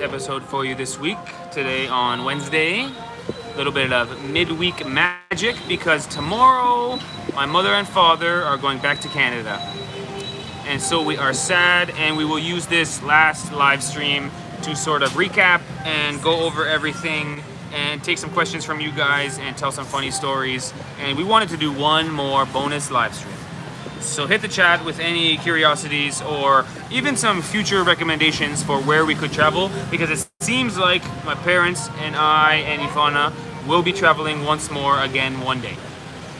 episode for you this week. Today on Wednesday, a little bit of midweek magic because tomorrow my mother and father are going back to Canada. And so we are sad, and we will use this last live stream to sort of recap and go over everything and take some questions from you guys and tell some funny stories. And we wanted to do one more bonus live stream. So hit the chat with any curiosities or even some future recommendations for where we could travel, because it seems like my parents and I and Ivana will be traveling once more again one day.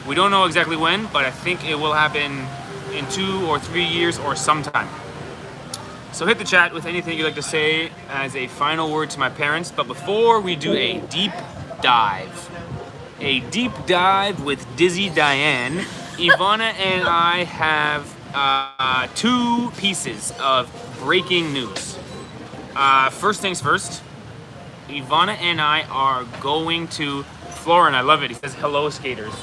We don't know exactly when, but I think it will happen in 2 or 3 years or sometime. So hit the chat with anything you'd like to say as a final word to my parents. But before we do a deep dive with Dizzy Diane, Ivana and I have 2 pieces of breaking news. First things first, Ivana and I are going to Florin. I love it. He says hello skaters.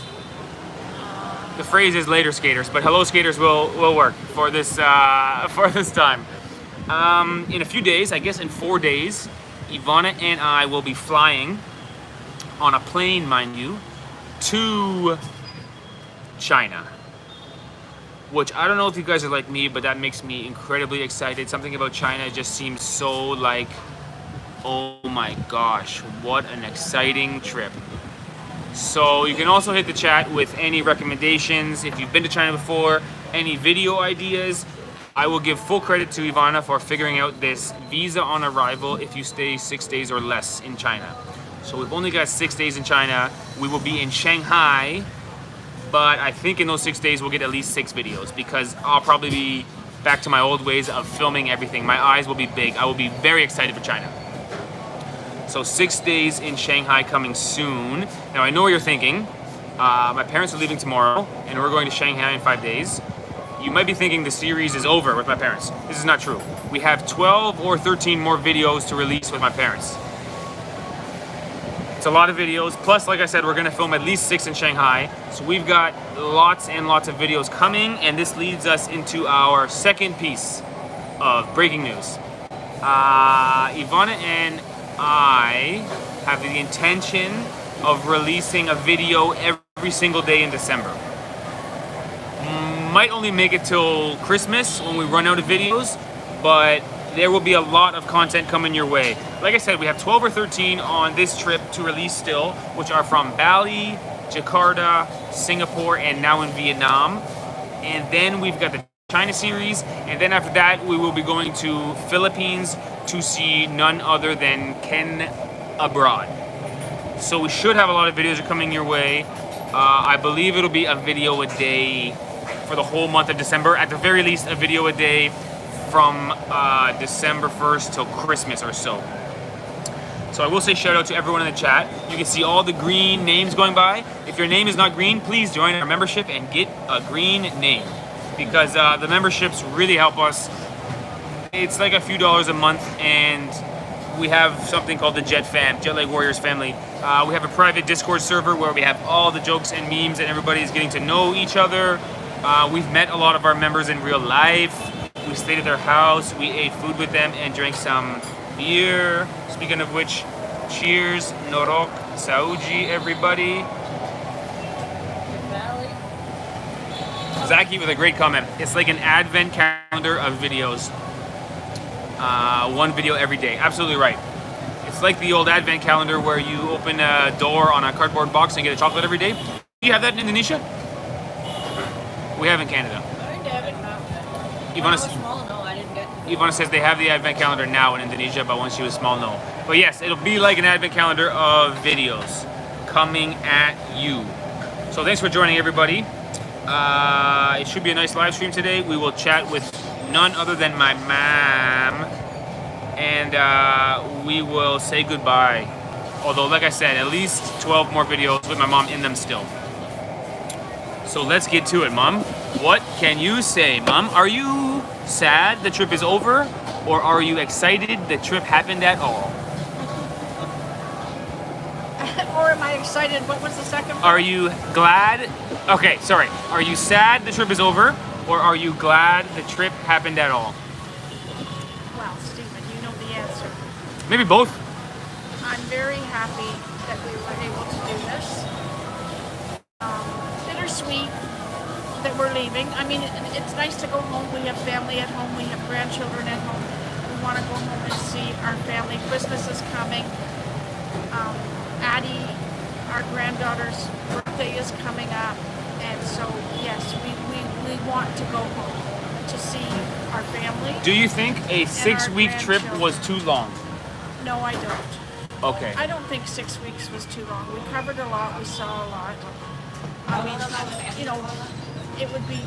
The phrase is later skaters, but hello skaters will work for this time. In a few days, I guess in 4 days, Ivana and I will be flying on a plane, mind you, to China. Which I don't know if you guys are like me, but that makes me incredibly excited. Something about China just seems so like, oh my gosh, what an exciting trip. So you can also hit the chat with any recommendations. If you've been to China before, any video ideas. I will give full credit to Ivana for figuring out this visa on arrival if you stay 6 days or less in China. So we've only got 6 days in China. We will be in Shanghai, but I think in those 6 days we'll get at least 6 videos, because I'll probably be back to my old ways of filming everything. My eyes will be big. I will be very excited for China. So 6 days in Shanghai coming soon. Now I know what you're thinking. My parents are leaving tomorrow and we're going to Shanghai in 5 days. You might be thinking the series is over with my parents. This is not true. We have 12 or 13 more videos to release with my parents. It's a lot of videos. Plus, like I said, we're gonna film at least 6 in Shanghai. So we've got lots and lots of videos coming, and this leads us into our second piece of breaking news. Ivana and I have the intention of releasing a video every single day in December. Might only make it till Christmas when we run out of videos, but there will be a lot of content coming your way. Like I said, we have 12 or 13 on this trip to release still, which are from Bali, Jakarta, Singapore, and now in Vietnam. And then we've got the China series, and then after that we will be going to Philippines to see none other than Ken abroad. So we should have a lot of videos coming your way. I believe it'll be a video a day for the whole month of December. At the very least, a video a day from December 1st till Christmas or so. So I will say shout out to everyone in the chat. You can see all the green names going by. If your name is not green, please join our membership and get a green name, because the memberships really help us. It's like a few dollars a month, and we have something called the JetLag Warriors family. We have a private Discord server where we have all the jokes and memes, and everybody's getting to know each other. We've met a lot of our members in real life. We stayed at their house, we ate food with them, and drank some beer. Speaking of which, cheers, Norok, Sauji, everybody. Zaki with a great comment. It's like an advent calendar of videos. One video every day. Absolutely right. It's like the old advent calendar where you open a door on a cardboard box and get a chocolate every day. Do you have that in Indonesia? We have in Canada. Ivana says they have the advent calendar now in Indonesia, but when she was small, no. But yes, it'll be like an advent calendar of videos coming at you. So thanks for joining, everybody. It should be a nice live stream today. We will chat with none other than my mom, and we will say goodbye. Although, like I said, at least 12 more videos with my mom in them still. So let's get to it, Mom. What can you say, Mom? Are you sad the trip is over, or are you excited the trip happened at all? Or am I excited? What was the second part? Are you glad? Okay, sorry. Are you sad the trip is over, or are you glad the trip happened at all? Well, Stephen, you know the answer. Maybe both. I'm very happy that we were able to do this. Bittersweet that we're leaving. I mean, it's nice to go home. We have family at home. We have grandchildren at home. We want to go home and see our family. Christmas is coming. Addie, our granddaughter's birthday is coming up. And so, yes, we want to go home to see our family. Do you think a 6-week trip was too long? No, I don't. Okay. I don't think 6 weeks was too long. We covered a lot. We saw a lot. I mean, you know, it would be,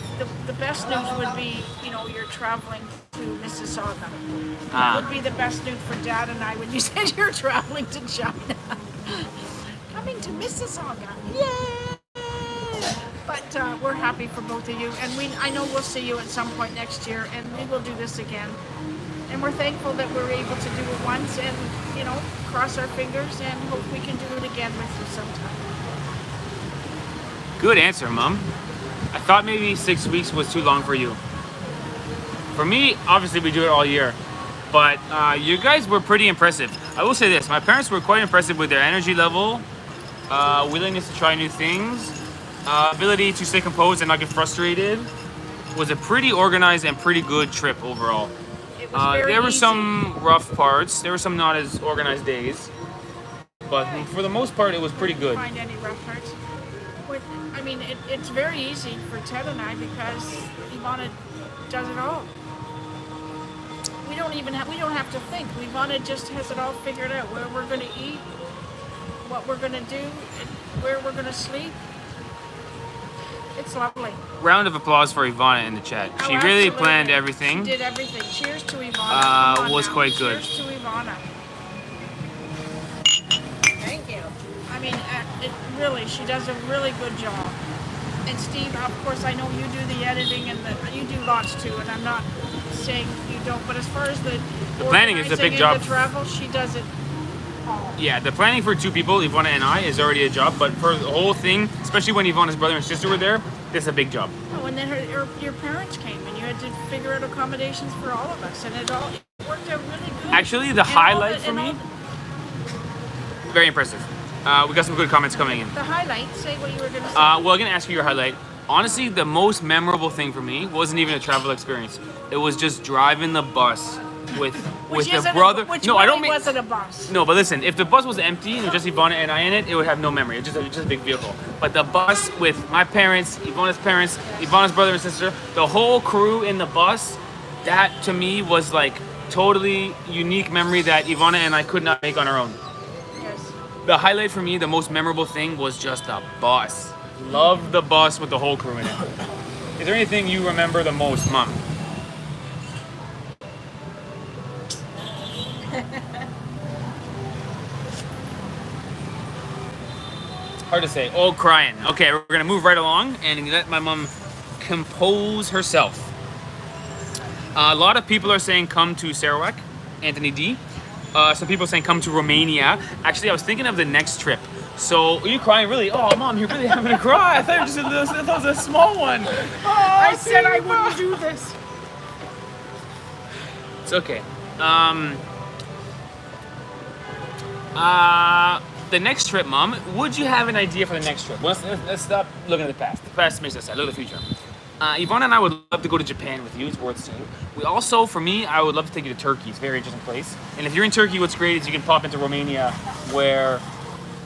the best news would be, you know, you're traveling to Mississauga. It would be the best news for Dad and I when you said you're traveling to China. Coming to Mississauga. Yay! But we're happy for both of you. And I know we'll see you at some point next year, and we will do this again. And we're thankful that we're able to do it once and, you know, cross our fingers and hope we can do it again with you sometime. Good answer, Mom. I thought maybe 6 weeks was too long for you. For me, obviously we do it all year. But you guys were pretty impressive. I will say this, my parents were quite impressive with their energy level, willingness to try new things, ability to stay composed and not get frustrated. It was a pretty organized and pretty good trip overall. There were some rough parts. There were some not as organized days. But for the most part, it was pretty good. Find any rough parts? I mean, it's very easy for Ted and I because Ivana does it all. We don't have to think. Ivana just has it all figured out. Where we're going to eat, what we're going to do, where we're going to sleep. It's lovely. Round of applause for Ivana in the chat. She really planned everything. She did everything. Cheers to Ivana. Was quite good. Cheers to Ivana. Thank you. I mean, really, she does a really good job. And Steve, of course, I know you do the editing and you do lots too. And I'm not saying you don't, but as far as the planning is a big job. The travel, she does it all. Yeah, the planning for 2 people, Ivana and I, is already a job. But for the whole thing, especially when Ivana's brother and sister were there, this is a big job. Oh, and then your parents came and you had to figure out accommodations for all of us, and it worked out really good. Actually, the highlight for me, very impressive. We got some good comments coming in. The highlight, say what you were going to say. Well, I'm going to ask you your highlight. Honestly, the most memorable thing for me wasn't even a travel experience. It was just driving the bus with the brother. Which I don't mean wasn't a bus. No, but listen, if the bus was empty and just Ivana and I in it, it would have no memory. It's just a big vehicle. But the bus with my parents, Ivana's brother and sister, the whole crew in the bus, that to me was like totally unique memory that Ivana and I could not make on our own. Yes. The highlight for me, the most memorable thing was just the bus. Love the bus with the whole crew in it. Is there anything you remember the most, Mom? Hard to say. Oh, crying. Okay, we're gonna move right along and let my mom compose herself. A lot of people are saying come to Sarawak, Anthony D. Some people are saying come to Romania. Actually, I was thinking of the next trip. So, are you crying really? Oh, Mom, you're really having a cry. I thought it was a small one. Oh, I said I wouldn't do this. It's okay. The next trip, Mom, would you have an idea for the next trip? Let's stop looking at the past. The past makes us sad. Look at the future. Ivana and I would love to go to Japan with you. It's worth seeing. We also, for me, I would love to take you to Turkey. It's a very interesting place. And if you're in Turkey, what's great is you can pop into Romania, where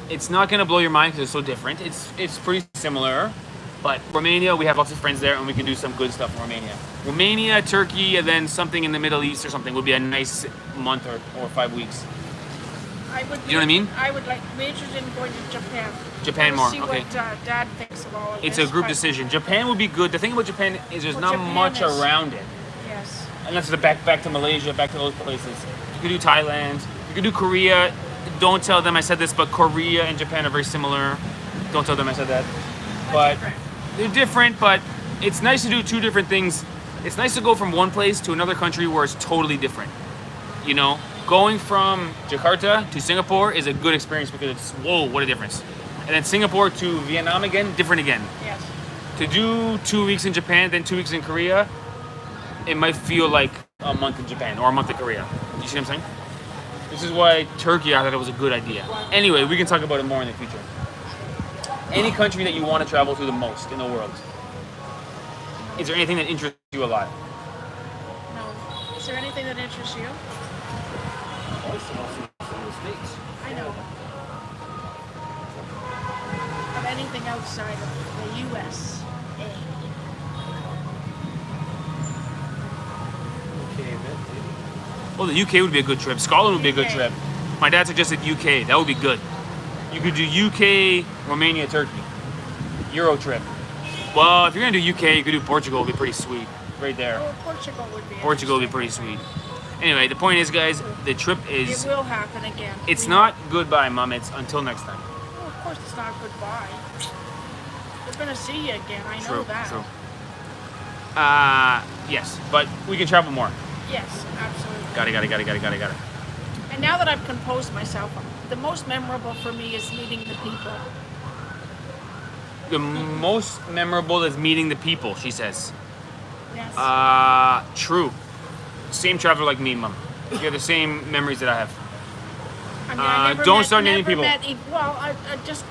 it's not going to blow your mind because it's so different. It's pretty similar. But Romania, we have lots of friends there, and we can do some good stuff in Romania. Romania, Turkey, and then something in the Middle East or something would be a nice month or 5 weeks. You know what I mean? I would be interested in going to Japan. Japan more, see okay. what Dad thinks of all of It's this, a group decision. Japan would be good. The thing about Japan is there's not much around it. Yes. Unless it's back to Malaysia, back to those places. You could do Thailand. You could do Korea. Don't tell them I said this, but Korea and Japan are very similar. Don't tell them I said that. But they're different, but it's nice to do 2 different things. It's nice to go from one place to another country where it's totally different. You know? Going from Jakarta to Singapore is a good experience because it's, whoa, what a difference. And then Singapore to Vietnam again, different again. Yes. To do 2 weeks in Japan, then 2 weeks in Korea, it might feel like a month in Japan or a month in Korea. You see what I'm saying? This is why Turkey, I thought it was a good idea. Anyway, we can talk about it more in the future. Any country that you want to travel to the most in the world? Is there anything that interests you a lot? No. Is there anything that interests you? I know. Of anything outside of the U.S. Well, the UK would be a good trip. Scotland would be a good trip. My dad suggested UK. That would be good. You could do UK, Romania, Turkey. Euro trip. Well, if you're gonna do UK, you could do Portugal. It'd be pretty sweet. Right there. Oh, Portugal would be. Portugal would be pretty sweet. Anyway, the point is, guys, the trip is... It will happen again. It's not goodbye, Mom. It's until next time. Well, of course it's not goodbye. We're gonna see you again. I know that. True. Yes, but we can travel more. Yes, absolutely. Got it. And now that I've composed myself, the most memorable for me is meeting the people. The most memorable is meeting the people, she says. Yes. True. Same traveler like me, Mom. You have the same memories that I have. I mean, I never don't met, start naming never people. Well, I just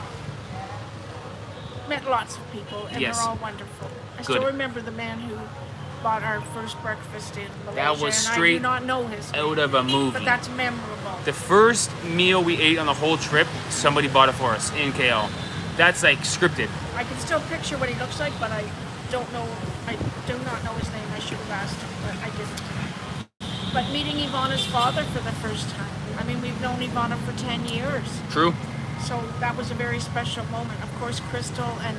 met lots of people, and Yes. they're all wonderful. I Good. still remember the man who bought our first breakfast in Malaysia, That was and straight I do not know his name, out of a movie. but that's memorable. The first meal we ate on the whole trip, somebody bought it for us in KL. That's like scripted. I can still picture what he looks like, but I don't know. I do not know his name. I should have asked him, but I didn't. But meeting Ivana's father for the first time. I mean, we've known Ivana for 10 years. True. So that was a very special moment. Of course, Crystal and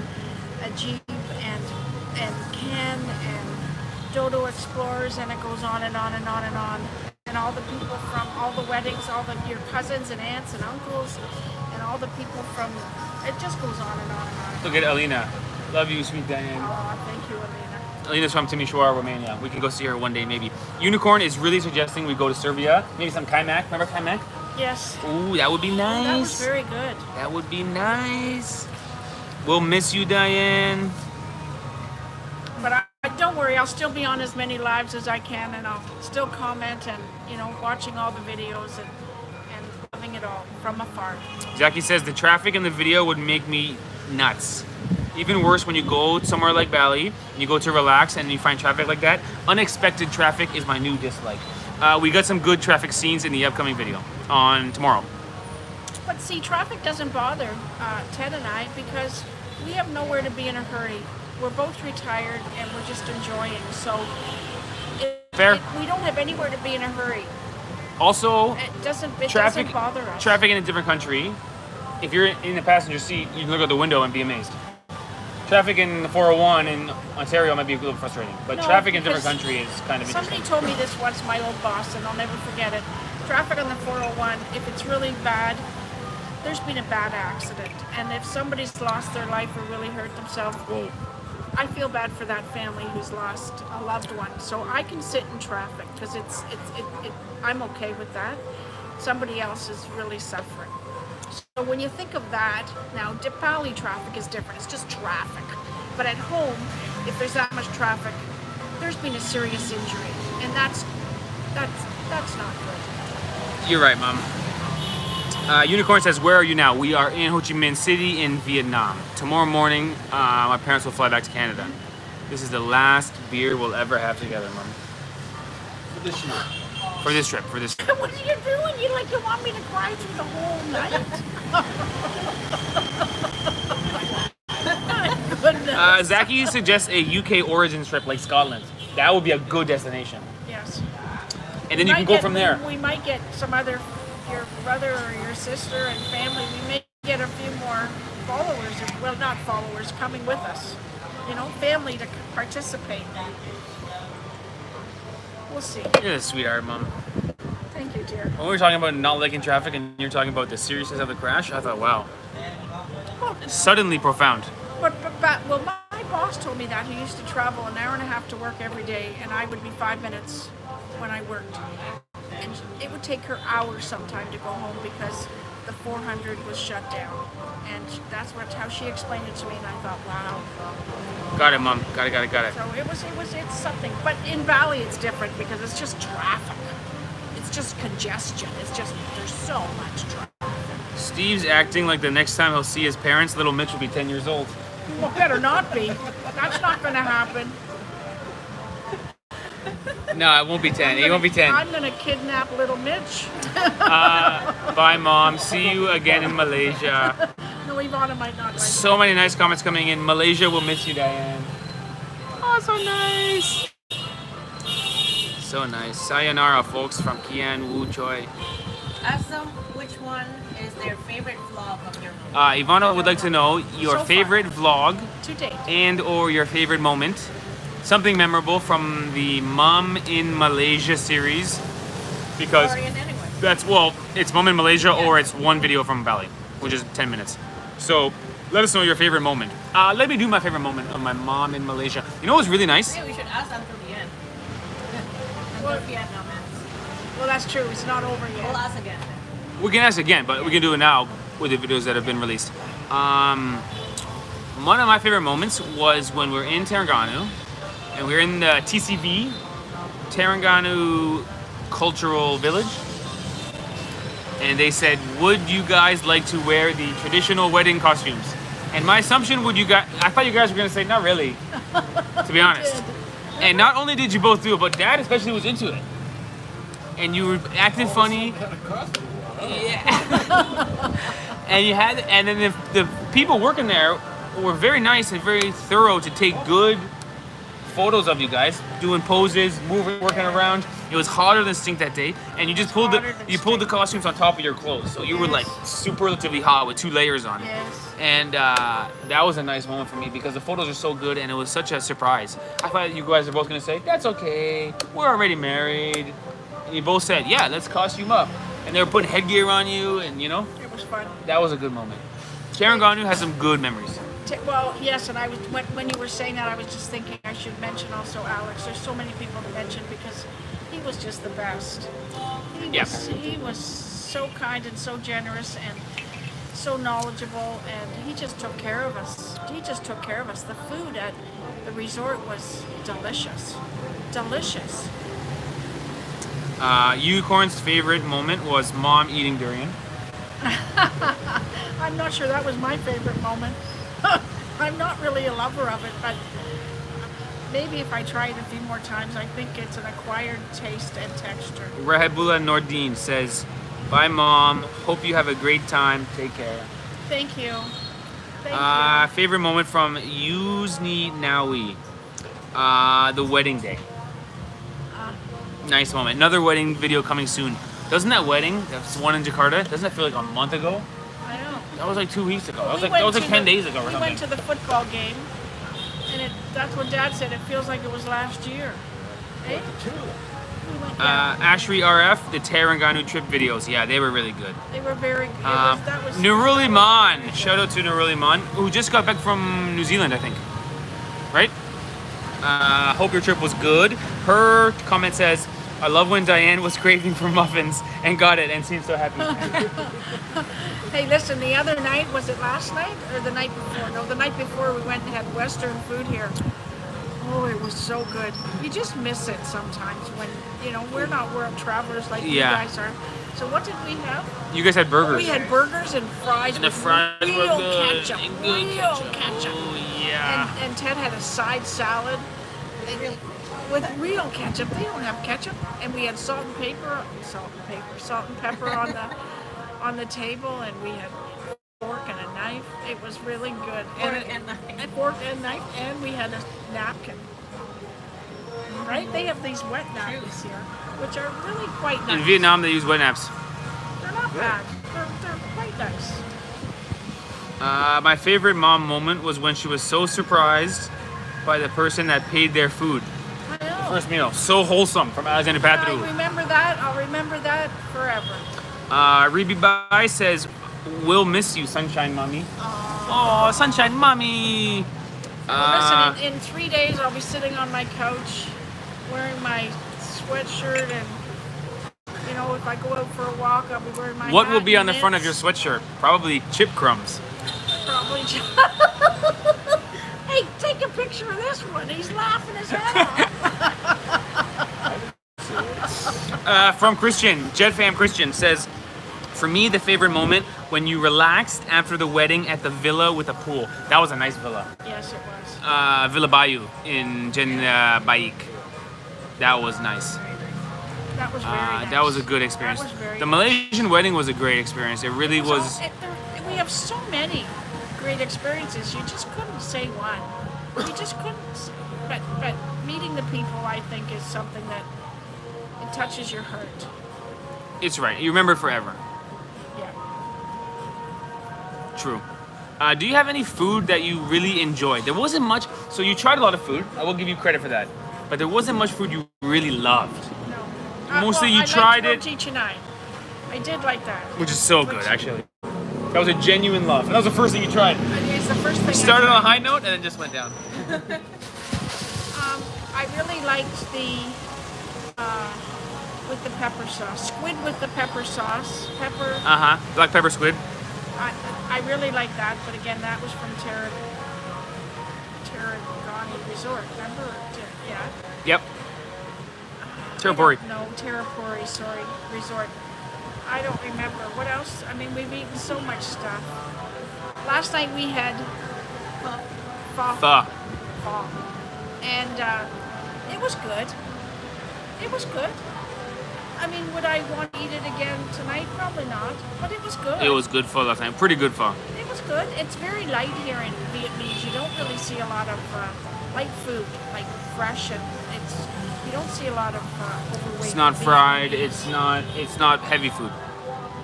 Ajib and Ken and Dodo Explorers, and it goes on and on and on and on. And all the people from all the weddings, your cousins and aunts and uncles, and all the people from, it just goes on and on and on. Look at Alina. Love you, sweet Diane. Oh, thank you, Alina. Alina's from Timișoara, Romania. We can go see her one day, maybe. Unicorn is really suggesting we go to Serbia. Maybe some kaymak. Remember kaymak? Yes. Ooh, that would be nice. That was very good. That would be nice. We'll miss you, Diane. But don't worry, I'll still be on as many lives as I can, and I'll still comment and, watching all the videos and loving it all from afar. Jackie says the traffic in the video would make me nuts. Even worse when you go somewhere like Bali, and you go to relax and you find traffic like that. Unexpected traffic is my new dislike. We got some good traffic scenes in the upcoming video on tomorrow. But see, traffic doesn't bother Ted and I because we have nowhere to be in a hurry. We're both retired and we're just enjoying. So Fair. We don't have anywhere to be in a hurry. Also, It doesn't bother us. Traffic in a different country. If you're in the passenger seat, you can look out the window and be amazed. Traffic in the 401 in Ontario might be a little frustrating, but No, traffic in a different because country is kind of Somebody interesting. told me this once, my old boss, and I'll never forget it. Traffic on the 401, if it's really bad, there's been a bad accident. And if somebody's lost their life or really hurt themselves, Whoa. I feel bad for that family who's lost a loved one. So I can sit in traffic because I'm okay with that. Somebody else is really suffering. So when you think of that, now Dipali traffic is different. It's just traffic. But at home, if there's that much traffic, there's been a serious injury, and that's not good. You're right, Mom. Unicorn says, where are you now? We are in Ho Chi Minh City in Vietnam. Tomorrow morning, my parents will fly back to Canada. This is the last beer we'll ever have together, Mom. For this year. For this trip. What are you doing? You want me to cry through the whole night? My goodness. Zaki suggests a UK origins trip like Scotland. That would be a good destination. Yes. And then you can go from there. We might get your brother or your sister and family. We may get a few more followers, well, not followers, coming with us. Family to participate. We'll see. You're a sweetheart, Mom. Thank you, dear. When we were talking about not liking traffic and you're talking about the seriousness of the crash, I thought, wow. Well, Suddenly profound. well, my boss told me that he used to travel an hour and a half to work every day, and I would be 5 minutes when I worked. And it would take her hours sometime to go home because the 400 was shut down. And that's how she explained it to me, and I thought, wow. Got it, Mom. Got it. So it's something. But in Bali, it's different because it's just traffic. It's just congestion. It's just, there's so much traffic. Steve's acting like the next time he'll see his parents, little Mitch will be 10 years old. Well, better not be. That's not going to happen. No, it won't be 10. He won't be 10. I'm going to kidnap little Mitch. Bye, Mom. See you again in Malaysia. No, Ivana might not like So many nice comments coming in. Malaysia will miss you, Diane. Oh, so nice. So nice. Sayonara, folks, from Kian Wu Choi. Ask them which one is their favorite vlog of your movie. Ivana would like to know your So favorite vlog to date. and or your favorite moment. Something memorable from the Mom in Malaysia series. Because Korean anyway. that's, well, it's Mom in Malaysia or it's one video from Bali, which is 10 minutes. So let us know your favorite moment. Let me do my favorite moment of my mom in Malaysia. You know what's really nice? Yeah, we should ask until the end. Well, Until Vietnam ends. Well, that's true. It's not over We'll yet. ask again. We can ask again, but we can do it now with the videos that have been released. One of my favorite moments was when we were in Terengganu, and we were in the TCV, Terengganu Cultural Village. And they said, would you guys like to wear the traditional wedding costumes? And my assumption I thought you guys were gonna say, not really, to be honest. And not only did you both do it, but Dad especially was into it. And you were acting funny. Yeah. and then the people working there were very nice and very thorough to take good photos of you guys doing poses, moving, working around. It was hotter than stink that day, and you just pulled the costumes on top of your clothes, so you were like superlatively hot with 2 layers on. Yes. And that was a nice moment for me because the photos are so good, and it was such a surprise. I thought you guys were both gonna say, "That's okay, we're already married." And you both said, "Yeah, let's costume up," and they were putting headgear on you, and you know, It was fun. that was a good moment. Terengganu has some good memories. Well, yes, and I was when you were saying that, I was just thinking I should mention also Alex. There's so many people to mention because he was just the best. He was so kind and so generous and so knowledgeable, and he just took care of us. The food at the resort was delicious. Delicious. Unicorn's favorite moment was Mom eating durian. I'm not sure that was my favorite moment. I'm not really a lover of it, but maybe if I try it a few more times, I think it's an acquired taste and texture. Rahabula Nordin says, "Bye, Mom. Hope you have a great time. Take care." Thank you. Thank you. Favorite moment from Yuzni Nawi. The wedding day. Nice moment. Another wedding video coming soon. Doesn't that wedding, that's one in Jakarta, doesn't that feel like a month ago? I know. That was like 2 weeks ago. We That was went like to 10 days ago or We something. went to the football game, and that's what Dad said. It feels like it was last year. Eh? We went, yeah, Ashri RF, the Terengganu trip videos. Yeah, they were really good. they were very good. That was Nuruli Man. Shout out to Nuruli Man, who just got back from New Zealand, I think. Right? Hope your trip was good. Her comment says, "I love when Diane was craving for muffins and got it and seemed so happy." Hey, listen, the other night, was it last night or the night before? No, the night before we went and had Western food here. Oh, it was so good. You just miss it sometimes when, we're not world travelers like you Yeah. guys are. So what did we have? You guys had burgers. We had burgers and fries And the with fries were real good. ketchup. And good Real ketchup. ketchup. Oh, yeah. And Ted had a side salad with real ketchup. They don't have ketchup. And we had salt and pepper on the table, and we had fork and a knife. It was really good. A fork and knife, and we had a napkin. Right? They have these wet napkins here, which are really quite nice. In Vietnam, they use wet naps. They're not bad. They're quite nice. My favorite mom moment was when she was so surprised by the person that paid their food. I know. First meal, so wholesome from Alexander I Patru. remember that. I'll remember that forever. Reby Bai says, "We'll miss you, Sunshine Mommy." Oh, Sunshine Mommy. Well, listen, in 3 days I'll be sitting on my couch wearing my sweatshirt, and if I go out for a walk, I'll be wearing my What hat will be on and the front of your mitts. sweatshirt? Probably chip crumbs. Probably. Hey, take a picture of this one. He's laughing his head off. From Christian, JetFam Christian says, for me, the favorite moment when you relaxed after the wedding at the villa with a pool. That was a nice villa. Yes, it was. Villa Bayou in Baik. That was nice. That was very nice. That was a good experience. That was very The Malaysian wedding was a great experience. It really was. We have so many great experiences. You just couldn't say one. You just couldn't. But meeting the people, I think, is something that it touches your heart. It's right. You remember forever. Yeah. True. Do you have any food that you really enjoyed? There wasn't much. So you tried a lot of food. I will give you credit for that. But there wasn't much food you really loved. No. Mostly well, you tried it. Roti canai. I did like that. Which is so good, actually. That was a genuine love. And that was the first thing you tried. It's the first thing. Started on a high note and then just went down. I really liked the with the pepper sauce. Squid with the pepper sauce. Pepper. Black pepper squid. I really like that, but again, that was from Terragani Resort. Remember? Yeah. Yep. Terrapori. No, Terrapori. Sorry, Resort. I don't remember. What else? I mean, we've eaten so much stuff. Last night we had pho. And it was good. It was good. I mean, would I want to eat it again tonight? Probably not. But it was good. It was good pho last night. Pretty good pho. It was good. It's very light here in Vietnamese. You don't really see a lot of light food, like fresh, and you don't see a lot of overweight. It's not fried. Vietnamese. It's not heavy food.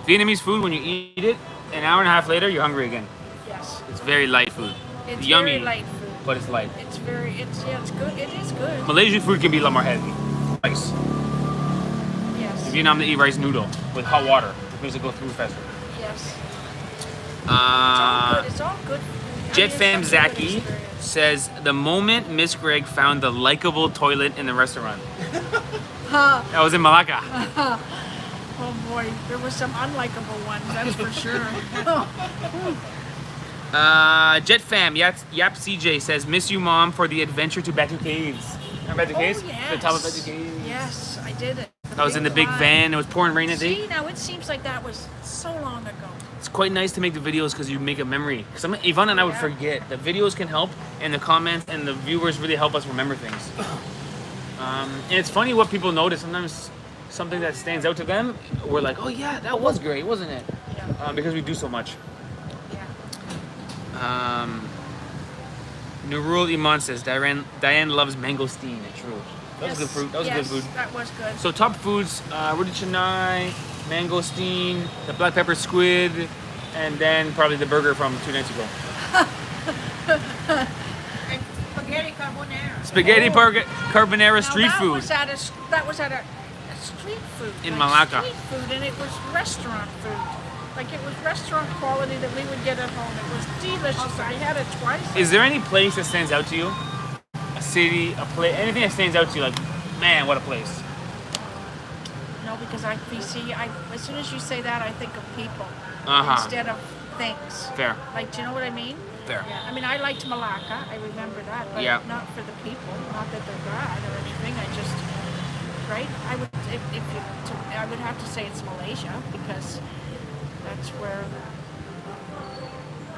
Vietnamese food, when you eat it, an hour and a half later, you're hungry again. Yes. It's very light food. It's yummy, very light food. but it's light. It's good. It is good. Malaysian food can be a lot more heavy. Rice. Yes. In Vietnam, they eat rice noodle with hot water, which makes it go through faster. Yes. Uh, It's all good. JetFam Zaki says, the moment Miss Greg found the likable toilet in the restaurant. That was in Malacca. Oh boy, there were some unlikable ones, that's for sure. JetFam Yap CJ says, miss you, Mom, for the adventure to Batu Caves. Remember Batu Caves? Yes. The top of Batu Caves. Yes, I did it. That was in the big climb. van. It was pouring rain that day. See, now it seems like that was so long ago. It's quite nice to make the videos because you make a memory. Because Yvonne and I would forget. The videos can help, and the comments and the viewers really help us remember things. And it's funny what people notice. Sometimes something that stands out to them, we're like, oh yeah, that was great, wasn't it? Yeah. Because we do so much. Yeah. Nurul Iman says, Diane loves mangosteen. True. That was good fruit. That was good food. That was good. So top foods, roti canai, mangosteen, the black pepper squid, and then probably the burger from 2 nights ago. And spaghetti carbonara. Spaghetti carbonara street Now, food. That was at a street food. In like Malacca. Street food, and it was restaurant food. Like it was restaurant quality that we would get at home. It was delicious. I had it twice. Is there any place that stands out to you? A city, a place, anything that stands out to you? Like, man, what a place. No, because as soon as you say that, I think of people instead of things. Fair. Like, do you know what I mean? Fair. Yeah. I mean, I liked Malacca. I remember that, but not for the people. Not that they're bad or anything. I just, right? I would have to say it's Malaysia because that's where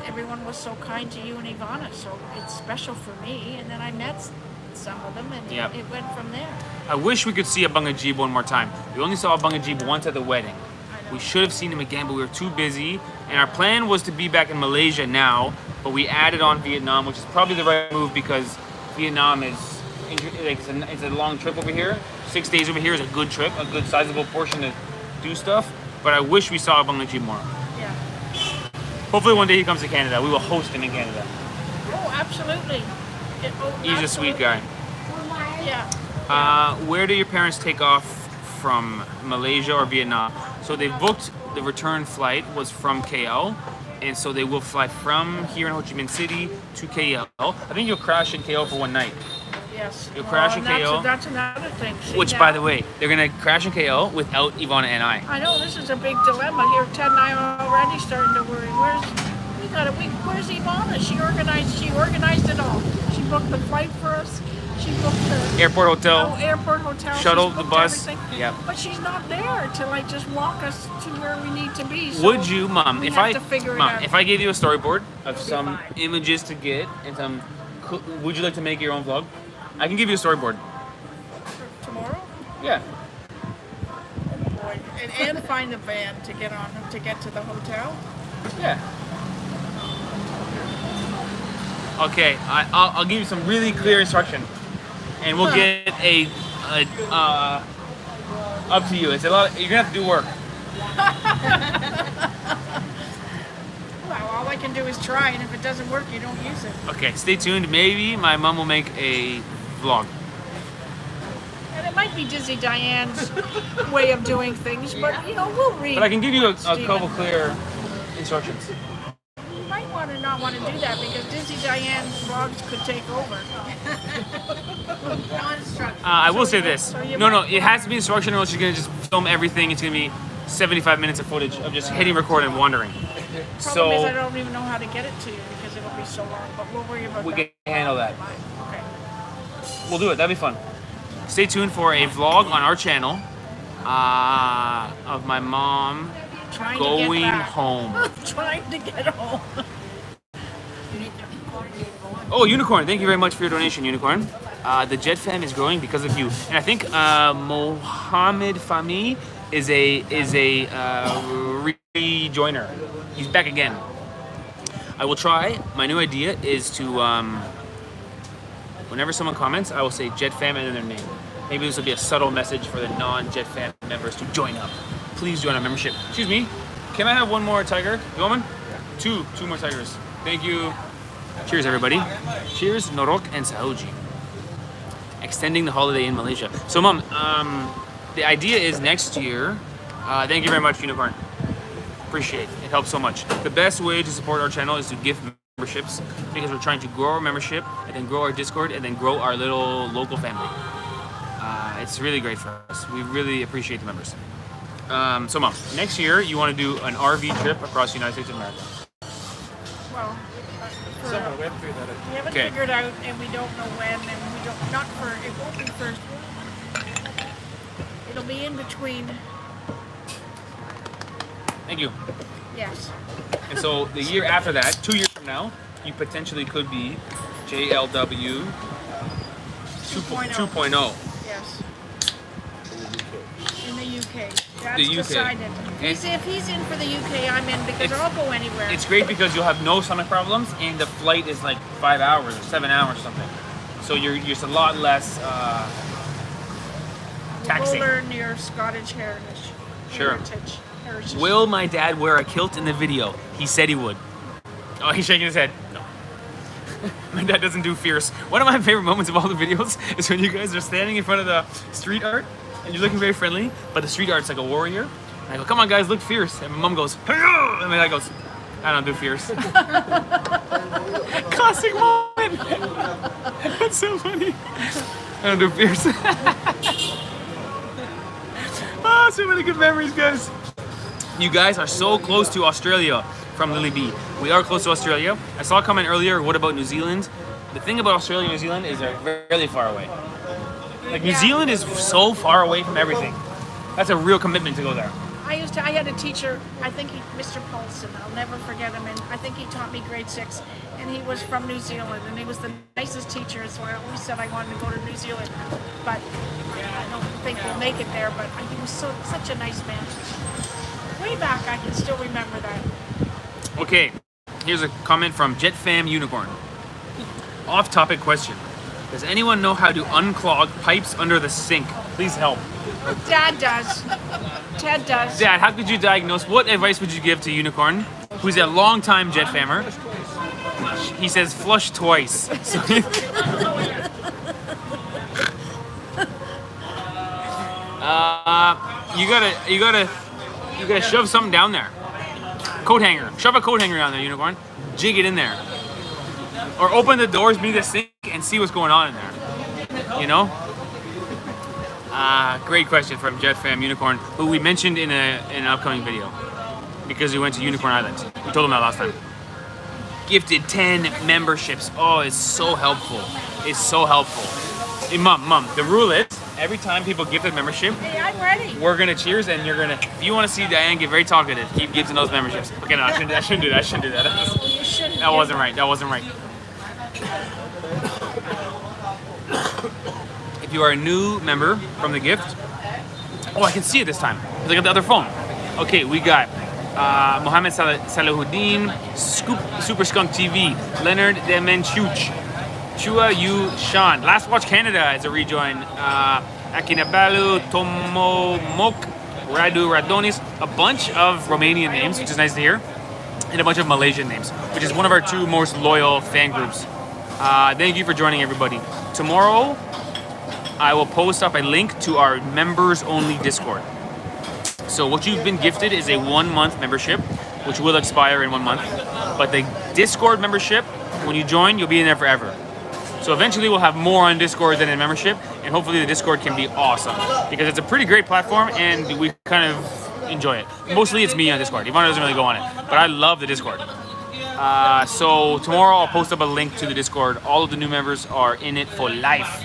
everyone was so kind to you and Ivana. So it's special for me. And then I met some of them, and it went from there. I wish we could see a Bangajib one more time. We only saw a Bangajib once at the wedding. I know. We should have seen him again, but we were too busy. And our plan was to be back in Malaysia now, but we added on Vietnam, which is probably the right move because Vietnam is it's a long trip over here. 6 days over here is a good trip, a good sizable portion to do stuff. But I wish we saw a Bangajib more. Yeah. Hopefully one day he comes to Canada. We will host him in Canada. Oh, absolutely. He's a sweet guy. Yeah. Where do your parents take off from, Malaysia or Vietnam? So they booked the return flight was from KL, and so they will fly from here in Ho Chi Minh City to KL. I think you'll crash in KL for one night. Yes. You'll crash in KL. That's another thing. See, Which, now, by the way, they're gonna crash in KL without Ivana and I. I know this is a big dilemma here. Ted and I are already starting to worry. Where's Ivana? She organized it all. She booked the flight for us. She booked the Airport hotel. airport hotel. Shuttle, She's the booked bus. everything. Yeah. But she's not there to like just walk us to where we need to be. So Would you, Mom, we if have I, to figure it Mom, out. if I gave you a storyboard of some fine. images to get and some, would you like to make your own vlog? I can give you a storyboard. For tomorrow? Yeah. Boy, and find a van to get on to get to the hotel. Yeah. Okay, I'll give you some really clear instruction, and we'll get a up to you. It's a lot. You're gonna have to do work. Well, all I can do is try, and if it doesn't work, you don't use it. Okay, stay tuned. Maybe my mom will make a vlog. And it might be Dizzy Diane's way of doing things, but you know, we'll read. But I can give you a Stephen. couple clear instructions. You might want to not want to do that because Dizzy Diane's vlogs could take over. Non-structured. I will say this. So you No, might- it has to be instruction, or else you're gonna just film everything. It's gonna be 75 minutes of footage of just hitting record and wandering. Problem is, I So don't even know how to get it to you because it'll be so long. But we'll worry about we that. can handle that. Okay. We'll do it. That'd be fun. Stay tuned for a vlog on our channel of my mom Trying going to get back. home. Trying to get home. You need to coordinate going. Oh, Unicorn! Thank you very much for your donation, Unicorn. The Jet fam is growing because of you, and I think Mohammed Fahmy is a rejoiner. He's back again. I will try. My new idea is to whenever someone comments, I will say Jet fam and then their name. Maybe this will be a subtle message for the non-Jet fam members to join up. Please join our membership. Excuse me. Can I have one more tiger? You want one? Two more tigers. Thank you. Cheers, everybody. Cheers, Norok and Saoji. Extending the holiday in Malaysia. So, Mom, the idea is next year. Thank you very much, Unicorn. Appreciate it. It helps so much. The best way to support our channel is to gift memberships because we're trying to grow our membership and then grow our Discord and then grow our little local family. It's really great for us. We really appreciate the members. So, Mom, next year you want to do an RV trip across the United States of America. Well, We have to figure that out. we haven't Okay. figured out, and we don't know when, and we don't. Not for. It won't be for. It'll be in between. Thank you. Yes. And so the year after that, 2 years from now, you potentially could be JLW 2.0. Yes. In the UK. That's The UK. decided. If he's in for the UK, I'm in because I'll go anywhere. It's great because you'll have no stomach problems and the flight is like 5 hours or 7 hours or something. So you're just a lot less taxing. We'll learn your Scottish heritage. Sure. Heritage. Will my dad wear a kilt in the video? He said he would. Oh, he's shaking his head. No. My dad doesn't do fierce. One of my favorite moments of all the videos is when you guys are standing in front of the street art and you're looking very friendly, but the street art's like a warrior. And I go, come on guys, look fierce. And my mom goes, "Hey-oh!" And my dad goes, I don't do fierce. Classic moment. That's so funny. I don't do fierce. Oh, so many good memories, guys. You guys are so close to Australia from Lily B. We are close to Australia. I saw a comment earlier, what about New Zealand? The thing about Australia and New Zealand is they're really far away. Like New Yeah. Zealand is so far away from everything. That's a real commitment to go there. I had a teacher, I think Mr. Paulson, I'll never forget him, and I think he taught me grade 6, and he was from New Zealand, and he was the nicest teacher, so I always said I wanted to go to New Zealand, but I don't think we'll make it there, but he was such a nice man. Way back, I can still remember that. Okay, here's a comment from JetFam Unicorn. Off-topic question. Does anyone know how to unclog pipes under the sink? Please help. Dad does. Ted does. Dad, how could you diagnose? What advice would you give to Unicorn, who's a long-time Jet Fammer? He says flush twice. So you gotta shove something down there. Coat hanger. Shove a coat hanger down there, Unicorn. Jig it in there. Or open the doors beneath the sink and see what's going on in there. You know? Great question from JetFam Unicorn, who we mentioned in an upcoming video because we went to Unicorn Island. We told him that last time. Gifted 10 memberships. Oh, it's so helpful. It's so helpful. Hey, Mom, the rule is every time people gift a membership, Hey, I'm ready. we're gonna cheers and you're gonna. If you want to see Diane get very talkative, keep gifting those memberships. Okay, no, I shouldn't do that. You shouldn't. That wasn't right. If you are a new member from the gift, oh, I can see it this time. Look at the other phone. Okay, we got Mohammed Salahuddin, Super Skunk TV, Leonard Demenchuch, Chua Yu Shan, Last Watch Canada as a rejoin, Akinabalu, Tomo Mok, Radu Radonis, a bunch of Romanian names, which is nice to hear, and a bunch of Malaysian names, which is one of our 2 most loyal fan groups. Thank you for joining, everybody. Tomorrow, I will post up a link to our members-only Discord. So what you've been gifted is a 1-month membership, which will expire in 1 month. But the Discord membership, when you join, you'll be in there forever. So eventually we'll have more on Discord than in membership, and hopefully the Discord can be awesome. Because it's a pretty great platform, and we kind of enjoy it. Mostly it's me on Discord. Ivana doesn't really go on it, but I love the Discord. So tomorrow I'll post up a link to the Discord. All of the new members are in it for life.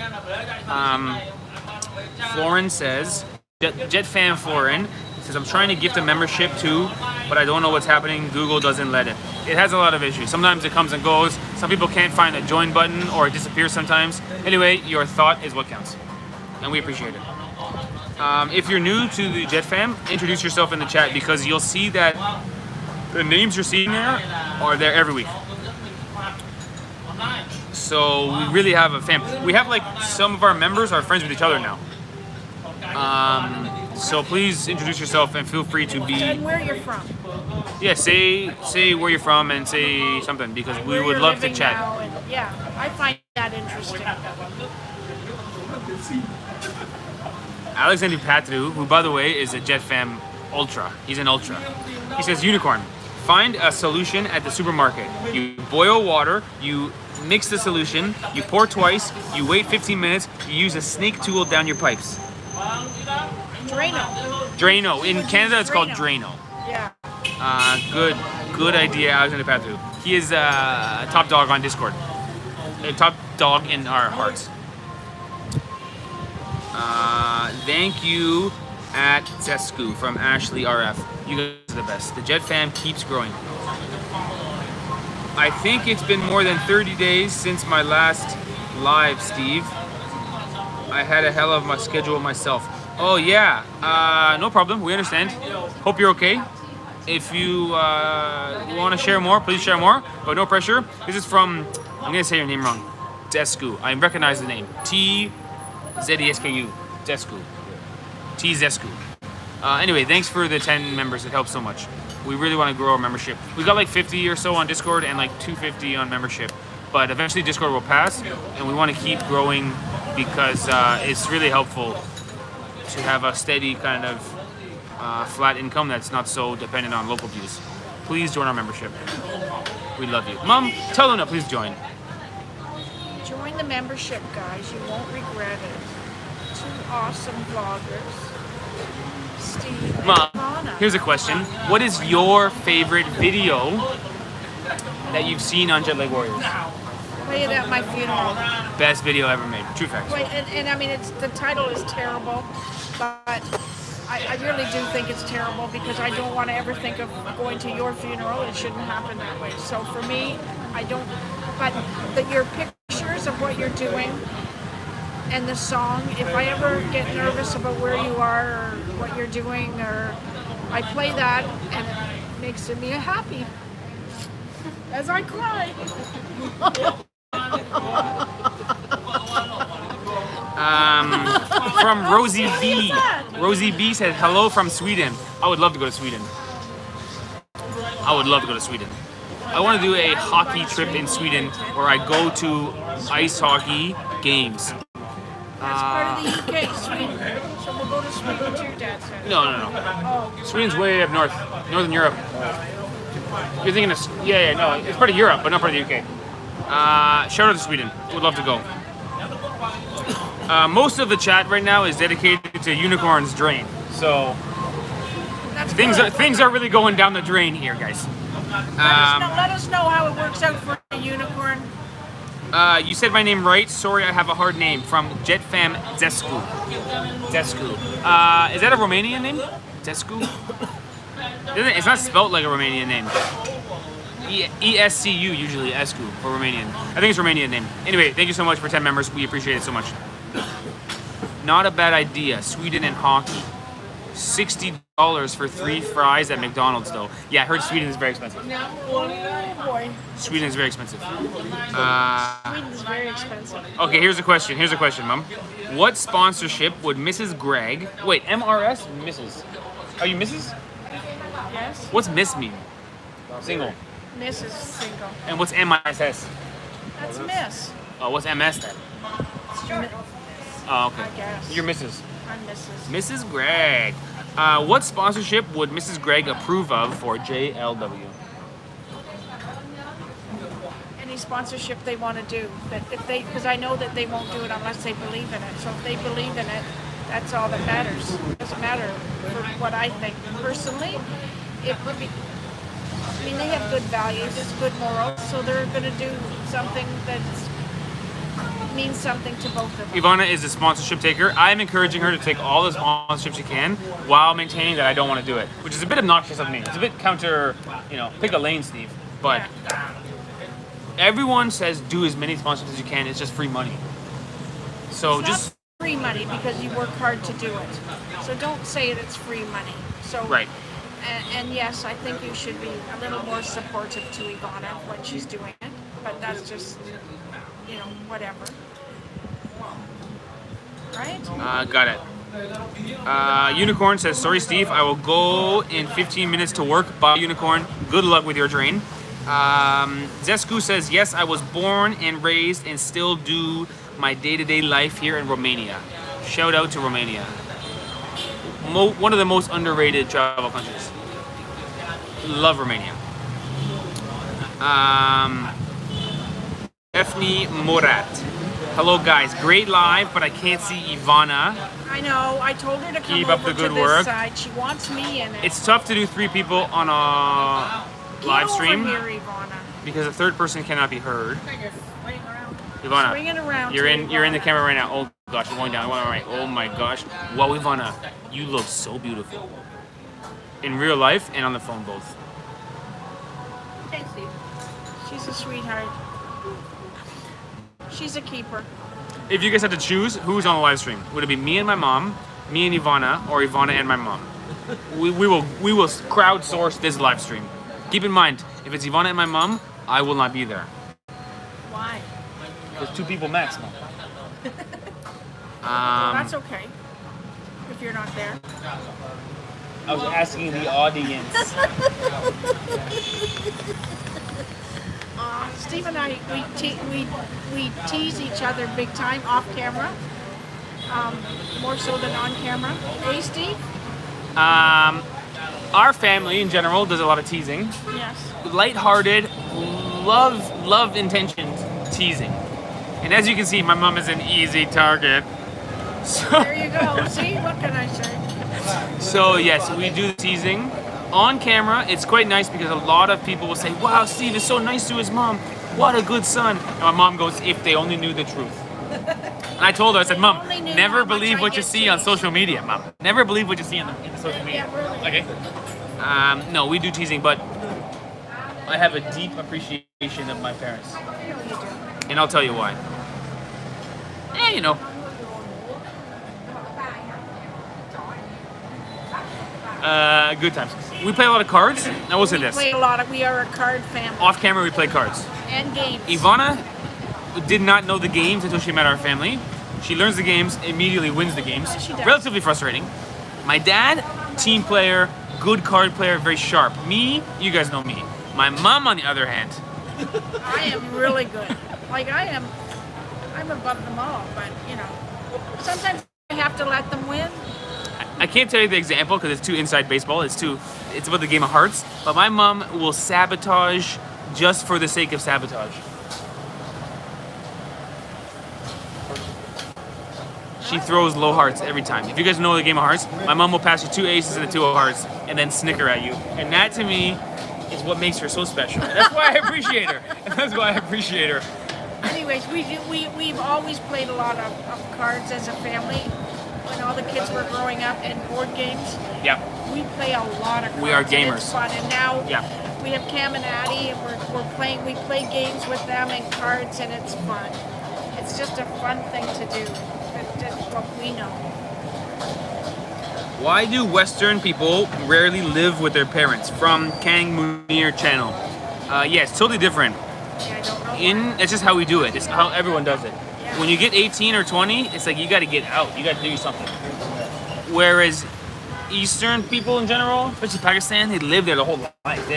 Florin says, JetFan Florin says, I'm trying to gift a membership too, but I don't know what's happening. Google doesn't let it. It has a lot of issues. Sometimes it comes and goes. Some people can't find the join button or it disappears sometimes. Anyway, your thought is what counts. And we appreciate it. If you're new to the Jet Fam, introduce yourself in the chat because you'll see that the names you're seeing there are there every week. So we really have a fam. We have like some of our members are friends with each other now. So please introduce yourself and feel free to be. And where you're from. Yeah, say where you're from and say something because we would love to chat. Yeah, I find that interesting. Alexander Patru, who by the way is a Jet Fam Ultra. He's an Ultra. He says, Unicorn, find a solution at the supermarket. You boil water, you mix the solution, you pour twice, you wait 15 minutes, you use a snake tool down your pipes. Drano. In Canada, it's called Drano. Yeah. Good idea, Alexander Patru. He is top dog on Discord. Top dog in our hearts. Thank you at Zescu from Ashley RF. You guys are the best. The Jet Fam keeps growing. I think it's been more than 30 days since my last live, Steve. I had a hell of a schedule myself. Oh yeah, no problem. We understand. Hope you're okay. If you want to share more, please share more, but no pressure. This is from, I'm going to say your name wrong, Descu. I recognize the name. T-Z-E-S-K-U. Descu. T-Zescu. Anyway, thanks for the 10 members. It helps so much. We really want to grow our membership. We got like 50 or so on Discord and like 250 on membership. But eventually Discord will pass, and we want to keep growing because it's really helpful to have a steady kind of flat income that's not so dependent on local views. Please join our membership. We love you. Mom, tell them to please join. Join the membership, guys. You won't regret it. 2 awesome vloggers. Steve Mom, and Ivana. here's a question. What is your favorite video that you've seen on JetLag Warriors? Play it at my funeral. Best video ever made. True facts. Wait, and I mean, the title is terrible, but I really do think it's terrible because I don't want to ever think of going to your funeral. It shouldn't happen that way. So for me, I don't. But your pictures of what you're doing and the song, if I ever get nervous about where you are or what you're doing, or I play that and it makes me happy as I cry. From Rosie B. Rosie B said, hello from Sweden. I would love to go to Sweden. I would love to go to Sweden. I want to do a hockey trip in Sweden where I go to ice hockey games. That's part of the UK, Sweden. So we'll go to Sweden to your dad's house. No. Oh, Sweden's way up north, Northern Europe. You're thinking of, no, it's part of Europe, but not part of the UK. Shout out to Sweden. Would love to go. Most of the chat right now is dedicated to Unicorn's drain. So that's things good. things are really going down the drain here, guys. Let us know how it works out for a unicorn. You said my name right. Sorry, I have a hard name. From JetFam Desu. Desu. Is that a Romanian name? Desu? It's not spelled like a Romanian name. ESCU usually, Escu for Romanian. I think it's a Romanian name. Anyway, thank you so much for 10 members. We appreciate it so much. Not a bad idea. Sweden and hockey. $60 for 3 fries at McDonald's though. Yeah, I heard Sweden is very expensive. Oh boy, Sweden is very expensive. Sweden is very expensive. Okay, here's a question. Here's a question, Mom. What sponsorship would Mrs. Gregg... Wait, MRS? Mrs. Are you Mrs.? Yes, What's Miss mean? Single. Mrs. Single. And what's MISS? That's Miss. Oh, what's MS then? Oh, okay. I guess. You're Mrs. I'm Mrs. Mrs. Gregg. What sponsorship would Mrs. Gregg approve of for JLW? Any sponsorship they want to do, that if they, because I know that they won't do it unless they believe in it. So if they believe in it, that's all that matters. It doesn't matter for what I think. Personally, it would be. I mean, they have good values, it's good morals, so they're going to do something that means something to both of them. Ivana is a sponsorship taker. I'm encouraging her to take all the sponsorships she can while maintaining that I don't want to do it, which is a bit obnoxious of me. It's a bit counter, pick a lane, Steve. But everyone says do as many sponsorships as you can. It's just free money. So It's just not free money because you work hard to do it. So don't say it's free money. So right. And yes, I think you should be a little more supportive to Ivana when she's doing it. But that's just, whatever. Right? Got it. Unicorn says, sorry, Steve. I will go in 15 minutes to work. Bye, Unicorn. Good luck with your train. Zescu says, yes, I was born and raised and still do my day-to-day life here in Romania. Shout out to Romania. One of the most underrated travel countries. Love Romania. Efni Morat. Hello guys, great live, but I can't see Ivana. I know. I told her to come Keep over up the good to this work. side. She wants me in it. It's tough to do 3 people on a live stream Get over here, Ivana. because a third person cannot be heard. Ivana, Swing it around. you're to in the Ivana. camera right now. Oh gosh, I'm going down. All right. Oh my gosh. Wow, Ivana, you look so beautiful. In real life and on the phone both. Thanks, Steve. She's a sweetheart. She's a keeper. If you guys had to choose who's on the live stream, would it be me and my mom, me and Ivana, or Ivana and my mom? We will crowdsource this live stream. Keep in mind, if it's Ivana and my mom, I will not be there. Why? There's 2 people max, Mom. That's okay. If you're not there. I was asking the audience. Steve and I, we tease each other big time off camera. More so than on camera. Hey, Steve? Our family in general does a lot of teasing. Yes. Lighthearted, love intentioned teasing. And as you can see, my mom is an easy target. So, There you go. See? What can I say? so yes, we do teasing. On camera, it's quite nice because a lot of people will say, wow, Steve is so nice to his mom. What a good son. And my mom goes, if they only knew the truth. And I told her, I said, Mom, only knew never how much believe I what you get see on teased." social media, Mom. Never believe what you see in the social media. Yeah, really. Okay? No, we do teasing, but I have a deep appreciation of my parents. I know you do. And I'll tell you why. Good times. We play a lot of cards. I will say this. We are a card family. Off camera, we play cards. And games. Ivana did not know the games until she met our family. She learns the games, immediately wins the games. Yes, she does. Relatively frustrating. My dad, team player, good card player, very sharp. Me, you guys know me. My mom, on the other hand, I am really good. I'm above them all, but sometimes I have to let them win. I can't tell you the example because it's too inside baseball. It's about the game of hearts. But my mom will sabotage just for the sake of sabotage. She throws low hearts every time. If you guys know the game of hearts, my mom will pass you 2 aces and a 2 of hearts and then snicker at you. And that to me is what makes her so special. And that's why I appreciate her. And that's why I appreciate her. anyways, we've always played a lot of cards as a family. When all the kids were growing up and board games, Yeah. we play a lot of cards. We are and gamers. it's fun. And now Yeah. we have Cam and Addie, and we play games with them and cards, and it's fun. It's just a fun thing to do. It's just what we know. Why do Western people rarely live with their parents? From Kang Munir channel. Yeah, it's totally different. Yeah, I don't know. It's just how we do it. It's how everyone does it. When you get 18 or 20, it's like you got to get out. You got to do something. Whereas Eastern people in general, especially Pakistan, they live there the whole life.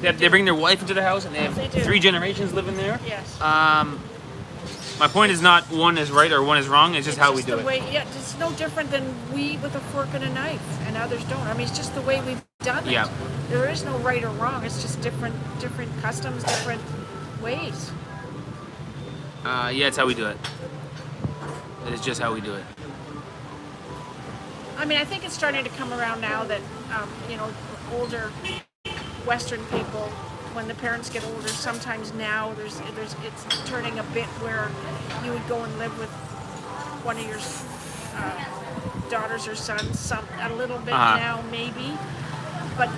They bring their wife into the house, and they have They do. 3 generations living there. Yes. My point is not one is right or one is wrong. It's just how we do it. Yeah, it's no different than we with a fork and a knife, and others don't. I mean, it's just the way we've done it. Yeah. There is no right or wrong. It's just different customs, different ways. Yeah, it's how we do it. It is just how we do it. I mean, I think it's starting to come around now that older Western people, when the parents get older, sometimes now it's turning a bit where you would go and live with one of your daughters or sons, a little bit now maybe, but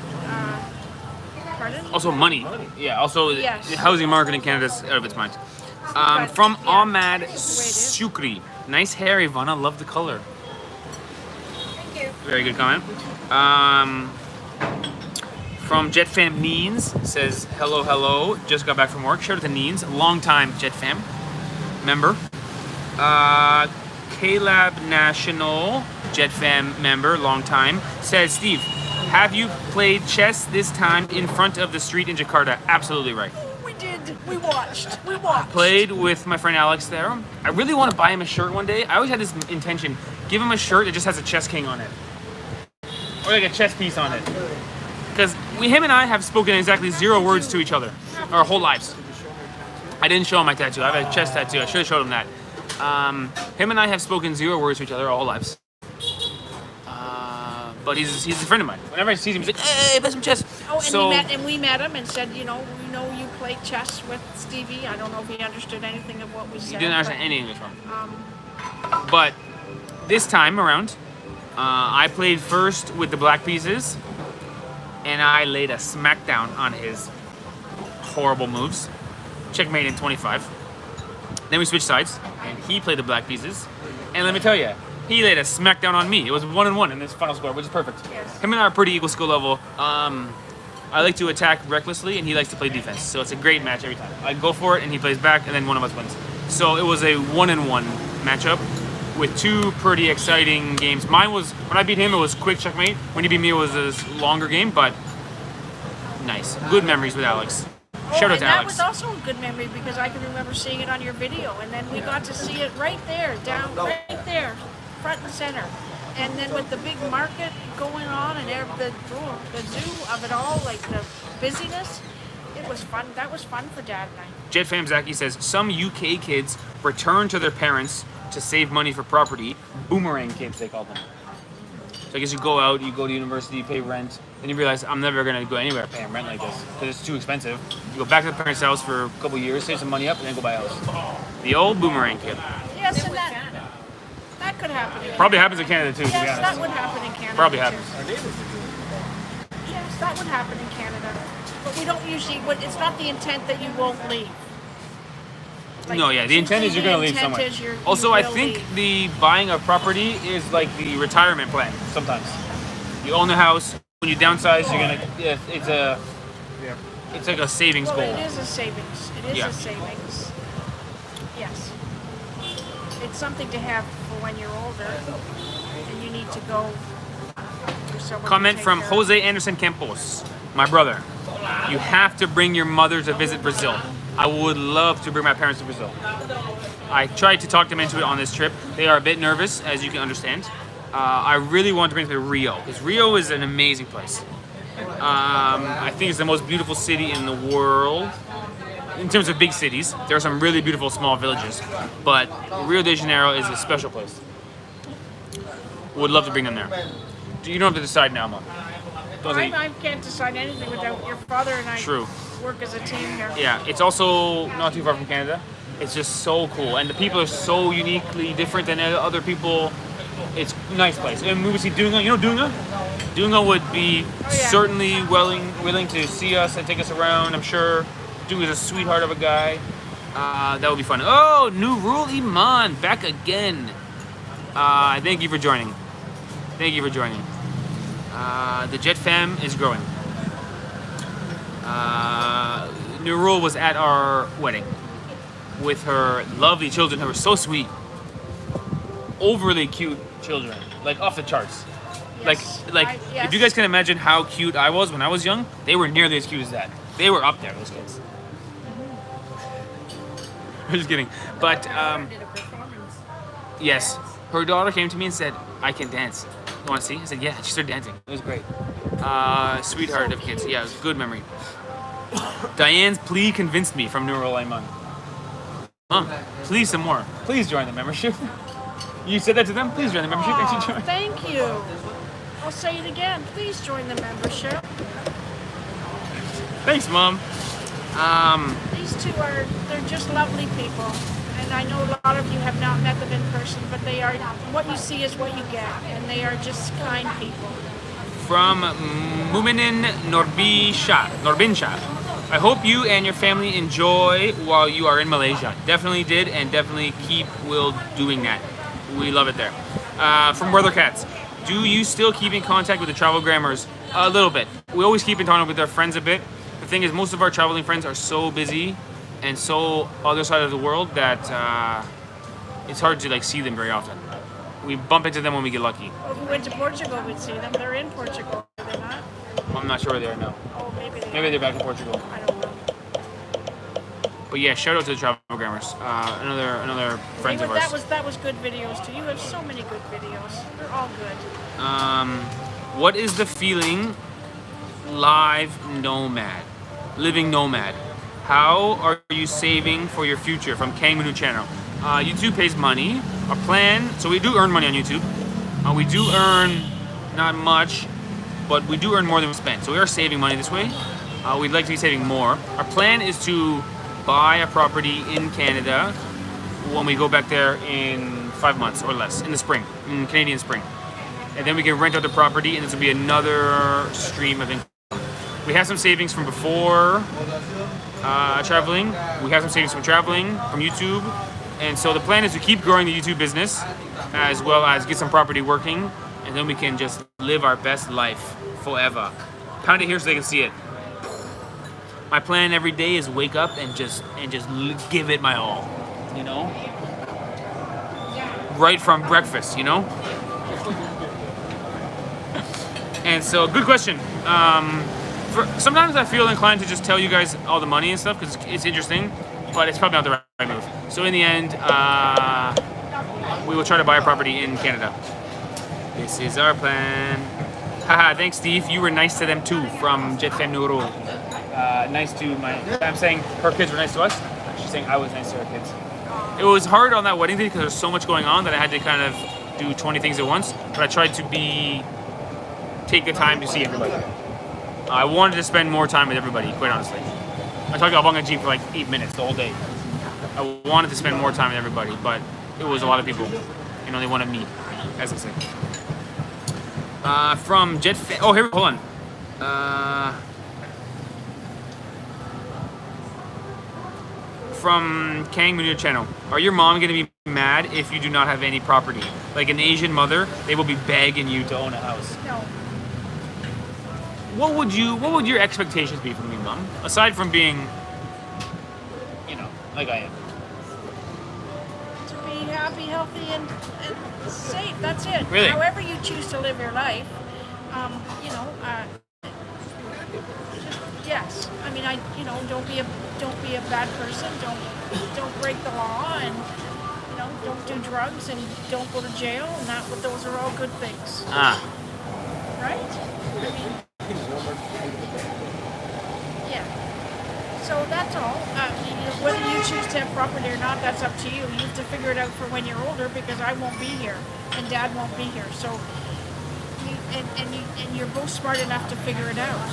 pardon? Also money. Yeah, also Yes. the housing market in Canada is out of its mind. But, From yeah, Ahmad that's the Shukri. Nice hair, Ivana. Love the color. Thank you. Very good comment. From JetFam Neens says, hello. Just got back from work. Shout out to Neens. Long time JetFam member. Calab National JetFam member. Long time. Says, Steve, have you played chess this time in front of the street in Jakarta? Absolutely right. We did. We watched. Played with my friend Alex there. I really want to buy him a shirt one day. I always had this intention. Give him a shirt that just has a chess king on it. Or like a chess piece on it. Because him and I have spoken exactly 0 words to each other. Our whole lives. I didn't show him my tattoo. I have a chest tattoo. I should have showed him that. Him and I have spoken 0 words to each other our whole lives. But he's a friend of mine. Whenever I see him, he's like, hey, play some chess. Oh, and So, we met him and said, we know you played chess with Stevie. I don't know if he understood anything of what we said. he didn't understand any English from But this time around, I played first with the black pieces, and I laid a smackdown on his horrible moves. Checkmate in 25. Then we switched sides, and he played the black pieces. And let me tell you, he laid a smackdown on me. It was 1-1 in this final score, which is perfect. Yes. Him and I are pretty equal skill level. I like to attack recklessly, and he likes to play defense. So it's a great match every time. I go for it, and he plays back, and then one of us wins. So it was a 1-1 matchup with 2 pretty exciting games. Mine was, when I beat him, it was quick checkmate. When he beat me, it was a longer game, but nice. Good memories with Alex. Shout out to that Alex. was also a good memory because I can remember seeing it on your video, and then we got to see it right there, right there, front and center. And then with the big market going on and the zoo of it all, like the busyness, it was fun. That was fun for Dad and I. JetFam Zaki says, some UK kids return to their parents to save money for property. Boomerang kids, they call them. So I guess you go out, you go to university, you pay rent, then you realize I'm never going to go anywhere paying rent like this because it's too expensive. You go back to the parents' house for a couple of years, save some money up, and then go buy a house. The old boomerang kid. Yes, and that could happen in Canada. Probably happens in Canada too, to be Yes, honest. that would happen in Canada. Probably too. happens. Yes, that would happen in Canada. But we don't usually, it's not the intent that you won't leave. Like, No, yeah, the intent is you're going to leave somewhere. Also, I think the buying of property is like the retirement plan sometimes. You own a house, when you downsize, you're going to, it's like a savings Well, goal. it is a savings. It is Yeah. a savings. Yes. It's something to have for when you're older and you need to go for someone to Comment take from care of. Jose Anderson Campos, my brother. You have to bring your mother to visit Brazil. I would love to bring my parents to Brazil. I tried to talk them into it on this trip. They are a bit nervous, as you can understand. I really want to bring them to Rio, because Rio is an amazing place. I think it's the most beautiful city in the world. In terms of big cities, there are some really beautiful small villages, but Rio de Janeiro is a special place. Would love to bring them there. You don't have to decide now, Mom. I can't decide anything without your father and I True. work as a team here. Yeah, it's also not too far from Canada. It's just so cool, and the people are so uniquely different than other people. It's a nice place. And we would see Dunga. You know Dunga? Dunga would be certainly willing to see us and take us around. I'm sure Dunga's a sweetheart of a guy. That would be fun. Oh, Nurul Iman back again. Thank you for joining. Thank you for joining. The Jet fam is growing. Nurul was at our wedding with her lovely children who were so sweet. Overly cute children, like off the charts. Yes. Yes. If you guys can imagine how cute I was when I was young, they were nearly as cute as that. They were up there, those kids. I'm just kidding. But Did a performance. yes, her daughter came to me and said, "I can dance. You want to see?" I said, "Yeah." She started dancing. It was great. Sweetheart of kids. Yeah, it was a good memory. Diane's plea convinced me from Nurul Ayman. Mom, please some more. Please join the membership. You said that to them? Please join the membership. Aw, Actually join. thank you. I'll say it again. Please join the membership. Thanks, Mom. These two they're just lovely people. And I know a lot of you have not met them in person, but they are, what you see is what you get. And they are just kind people. From Muminin Norbin Shah. I hope you and your family enjoy while you are in Malaysia. Definitely did, and definitely will doing that. We love it there. From Weathercats. Do you still keep in contact with the travel grammars? A little bit. We always keep in contact with our friends a bit. The thing is, most of our traveling friends are so busy and so other side of the world that it's hard to like see them very often. We bump into them when we get lucky. Well, if we went to Portugal, we'd see them. They're in Portugal, are they not? I'm not sure where they are now. Oh, maybe they Maybe they're back in Portugal. I don't know. But yeah, shout out to the travel grammars. Another friends of ours. That was good videos too. You have so many good videos. They're all good. What is the feeling living nomad? How are you saving for your future? From Kang Manu channel. YouTube pays money. Our plan, so we do earn money on YouTube. We do earn not much, but we do earn more than we spend. So we are saving money this way. We'd like to be saving more. Our plan is to buy a property in Canada when we go back there in 5 months or less, in the spring, in Canadian spring. And then we can rent out the property, and this will be another stream of income. We have some savings from before traveling. We have some savings from traveling, from YouTube. And so the plan is to keep growing the YouTube business as well as get some property working, and then we can just live our best life forever. Pound it here so they can see it. My plan every day is wake up and just give it my all, you know? Right from breakfast, you know? And so, good question. Sometimes I feel inclined to just tell you guys all the money and stuff because it's interesting, but it's probably not the right move. So in the end, we will try to buy a property in Canada. This is our plan. Haha, thanks Steve. You were nice to them too, from Jetfan Nurul. Nice to I'm saying her kids were nice to us. She's saying I was nice to her kids. It was hard on that wedding day because there's so much going on that I had to kind of do 20 things at once, but I tried to take the time to see everybody. I wanted to spend more time with everybody, quite honestly. I talked about Bunga Jeep for like 8 minutes the whole day. I wanted to spend more time with everybody, but it was a lot of people. You know, they want to meet, as I say. From Jetfan. Oh, here, hold on. From Kang Manu channel. Are your mom going to be mad if you do not have any property? Like an Asian mother, they will be begging you to own a house. No. What would your expectations be from me, Mom? Aside from being, you know, like I am. To be happy, healthy, and safe. That's it. Really? However you choose to live your life, yes. I mean, don't be a bad person. Don't break the law, and don't do drugs, and don't go to jail. And those are all good things. Right? I mean. Yeah. So that's all. Whether you choose to have property or not, that's up to you. You have to figure it out for when you're older, because I won't be here and Dad won't be here. So, and you're both smart enough to figure it out.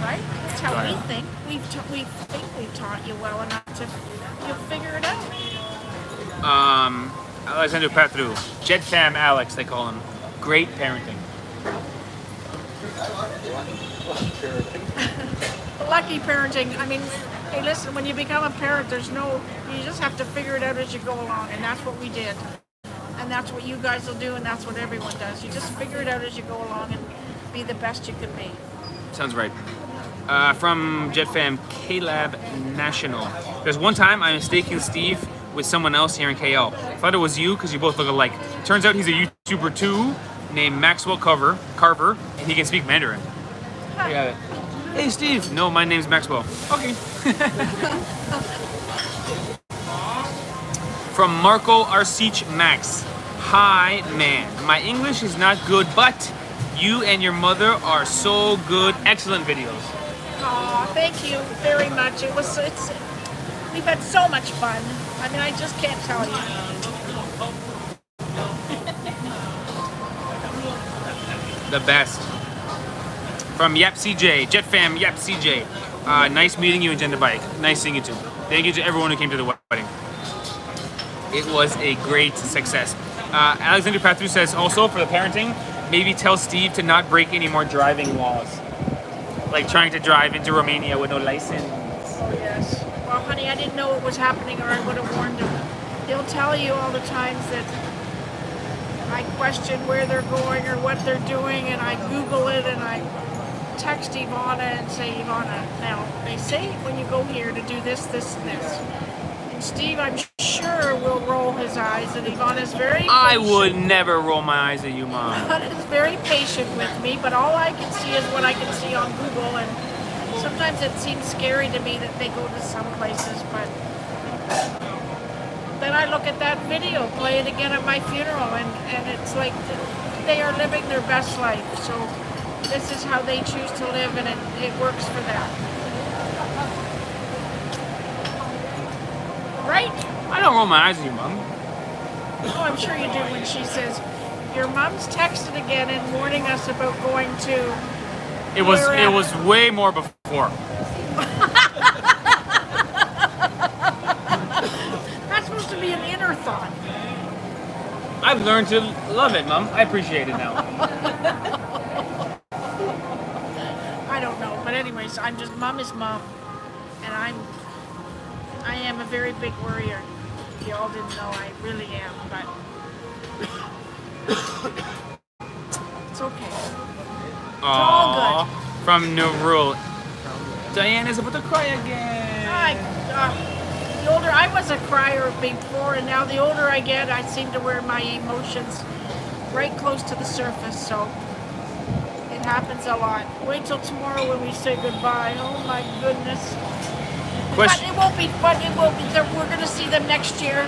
right? That's how Got we it. think. We think we've taught you well enough to you'll figure it out. Alexander Petru, Jet Fam Alex, they call him. Great parenting. Lucky parenting. I mean, hey, listen. When you become a parent, you just have to figure it out as you go along, and that's what we did. And that's what you guys will do, and that's what everyone does. You just figure it out as you go along and be the best you can be. Sounds right. From JetFam, K-Lab National. There's one time I mistaken Steve with someone else here in KL. Thought it was you because you both look alike. Turns out he's a YouTuber too, named Maxwell Carver, and he can speak Mandarin. I got it. Hey Steve. No, my name's Maxwell. Okay. From Marco Arcich Max. Hi, man. My English is not good, but you and your mother are so good. Excellent videos. Aw, thank you very much. We've had so much fun. I mean, I just can't tell you. The best. From Yap CJ, Jet Fam Yap CJ. Nice meeting you in Gender Bike. Nice seeing you too. Thank you to everyone who came to the wedding. It was a great success. Alexander Pathu says also for the parenting, maybe tell Steve to not break any more driving laws. Like trying to drive into Romania with no license. Oh, yes. Well, honey, I didn't know it was happening or I would have warned him. He'll tell you all the times that I question where they're going or what they're doing, and I Google it and I text Ivana and say, Ivana, now, they say when you go here to do this, this, and this. And Steve, I'm sure, will roll his eyes, and Ivana's very patient. I would never roll my eyes at you, Mom. Ivana's very patient with me, but all I can see is what I can see on Google, and sometimes it seems scary to me that they go to some places, but then I look at that video, play it again at my funeral, and it's like they are living their best life. So this is how they choose to live, and it works for them. Right? I don't roll my eyes at you, Mom. Oh, I'm sure you do when she says, your mom's texted again and warning us about going to... It was way more before. That's supposed to be an inner thought. I've learned to love it, Mom. I appreciate it now. I don't know, but anyways, mom is mom, and I am a very big worrier. Y'all didn't know I really am, but it's okay. It's all good. From Nurul. Diane is about to cry again. The older I was a crier before, and now the older I get, I seem to wear my emotions right close to the surface, so it happens a lot. Wait till tomorrow when we say goodbye. Oh my goodness. Question. But it won't be fun. It will be. We're going to see them next year.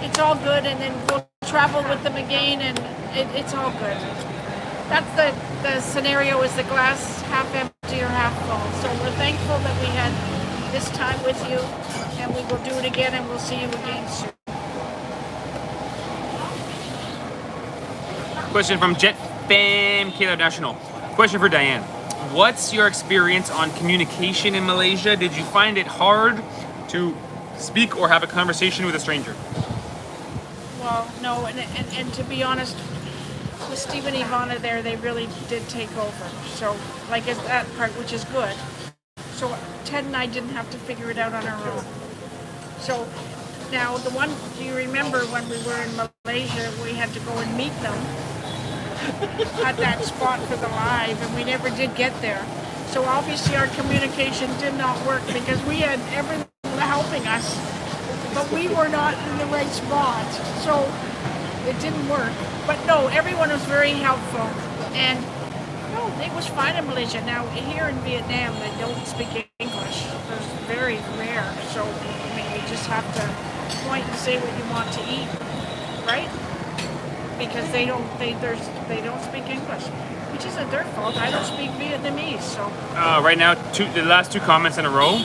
It's all good, and then we'll travel with them again, and it's all good. That's the scenario, is the glass half empty or half full. So we're thankful that we had this time with you, and we will do it again, and we'll see you again soon. Question from Jet Fam Kilo National. Question for Diane. What's your experience on communication in Malaysia? Did you find it hard to speak or have a conversation with a stranger? Well, no, and to be honest, with Steve and Ivana there, they really did take over. So, like, is that part, which is good. So Ted and I didn't have to figure it out on our own. So now do you remember when we were in Malaysia, we had to go and meet them at that spot for the live, and we never did get there. So obviously our communication did not work because we had everyone helping us, but we were not in the right spot. So it didn't work. But no, everyone was very helpful, and no, it was fine in Malaysia. Now here in Vietnam, they don't speak English. It's very rare. So I mean, you just have to point and say what you want to eat, right? Because they don't speak English, which isn't their fault. I don't speak Vietnamese, so. Right now, the last two comments in a row,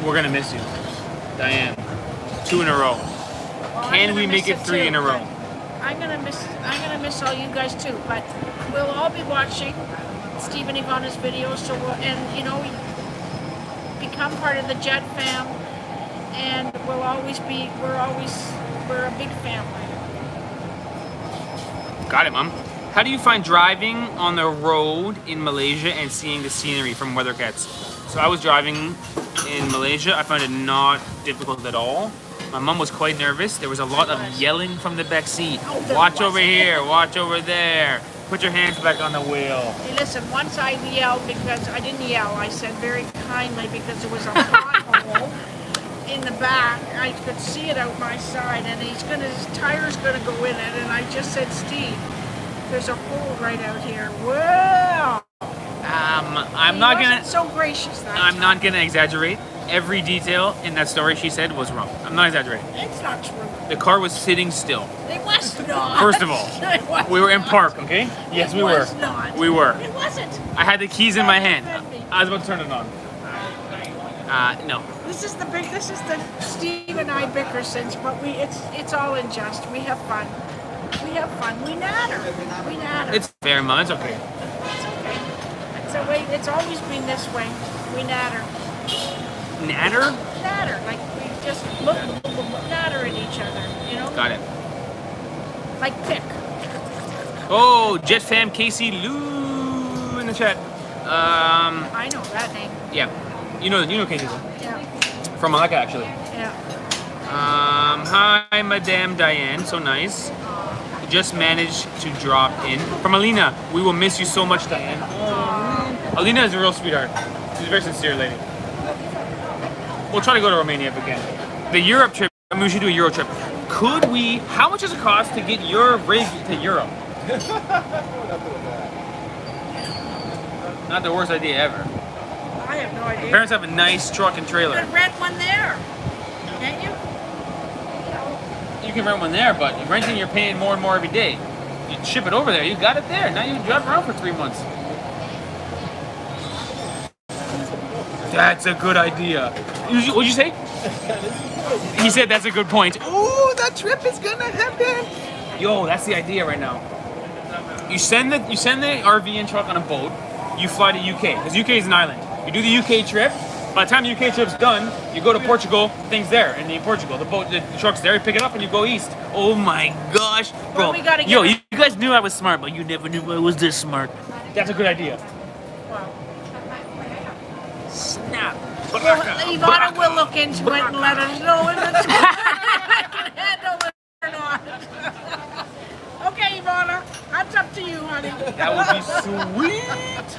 we're gonna miss you, Diane. 2 in a row. Well, Can we make it 3 in a row? I'm gonna miss all you guys too, but we'll all be watching. Steve and Ivana's videos. So and you know, become part of the Jet fam, and we'll always be. We're a big family. Got it, Mom. How do you find driving on the road in Malaysia and seeing the scenery from WeatherCats? So I was driving in Malaysia. I found it not difficult at all. My mom was quite nervous. There was a lot of yelling from the back seat. Oh, there Watch was. over here, watch over there. Put your hands back on the wheel. Hey, listen, once I yelled because I didn't yell. I said very kindly because there was a pothole in the back. I could see it out my side, and his tire's gonna go in it. And I just said, Steve, there's a hole right out here. Whoa! I'm not gonna. So gracious that I'm time. not gonna exaggerate. Every detail in that story she said was wrong. I'm not exaggerating. It's not true. The car was sitting still. It was not. First of all, It was we were in not. park, okay? Yes, we It were. was not. We were. It wasn't. I had the keys in my hand. Defend me. I was about to turn it on. No. This is the Steve and I bicker since, but it's all in jest. We have fun. We have fun. We natter. We natter. It's fair, Mom. It's okay. It's okay. It's a way. It's always been this way. We natter. Natter? Natter. Like we just look natter at each other. You know. Got it. Like pick. Oh, Jet Fam Casey Lou in the chat. I know that name. Yeah. You know Casey Lou. Yeah. From Malacca, actually. Yeah. Hi, Madame Diane. So nice. Just managed to drop in. From Alina. We will miss you so much, Diane. Alina is a real sweetheart. She's a very sincere lady. We'll try to go to Romania if we can. The Europe trip, I mean, we should do a Euro trip. Could we, how much does it cost to get your rig to Europe? Not the worst idea ever. I have no idea. Parents have a nice truck and You trailer. could rent one there. Can't you? You can rent one there, but you're renting, you're paying more and more every day. You ship it over there, you got it there. Now you can drive around for 3 months. That's a good idea. What'd you say? He said that's a good point. Ooh, that trip is gonna happen. Yo, that's the idea right now. You send the RV and truck on a boat. You fly to UK because UK is an island. You do the UK trip. By the time the UK trip's done, you go to Portugal. Things there, and in Portugal, the truck's there. You pick it up and you go east. Oh my gosh, bro! Well, we gotta get Yo, it. you guys knew I was smart, but you never knew I was this smart. That's a good idea. Wow. Snap. Well, Ivana will look into it and let us know if it's handle it or not. Okay, Ivana, that's up to you, honey. That would be sweet.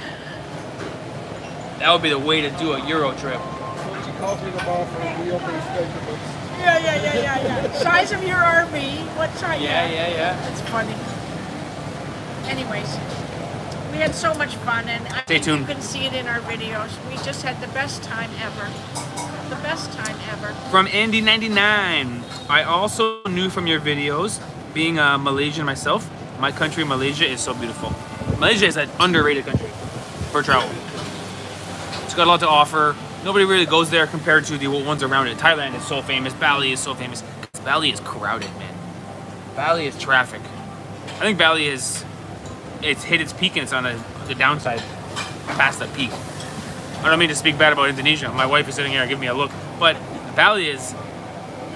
That would be the way to do a Euro trip. She calls me the ball for reopening schedules. Yeah. Size of your RV? What size? Yeah. That's funny. Anyways, we had so much fun, and I Stay think tuned. you can see it in our videos. We just had the best time ever. The best time ever. From Andy99, I also knew from your videos, being a Malaysian myself, my country, Malaysia, is so beautiful. Malaysia is an underrated country for travel. It's got a lot to offer. Nobody really goes there compared to the ones around it. Thailand is so famous. Bali is so famous. Bali is crowded, man. Bali is traffic. I think Bali it's hit its peak and it's on the downside past the peak. I don't mean to speak bad about Indonesia. My wife is sitting here giving me a look. But Bali is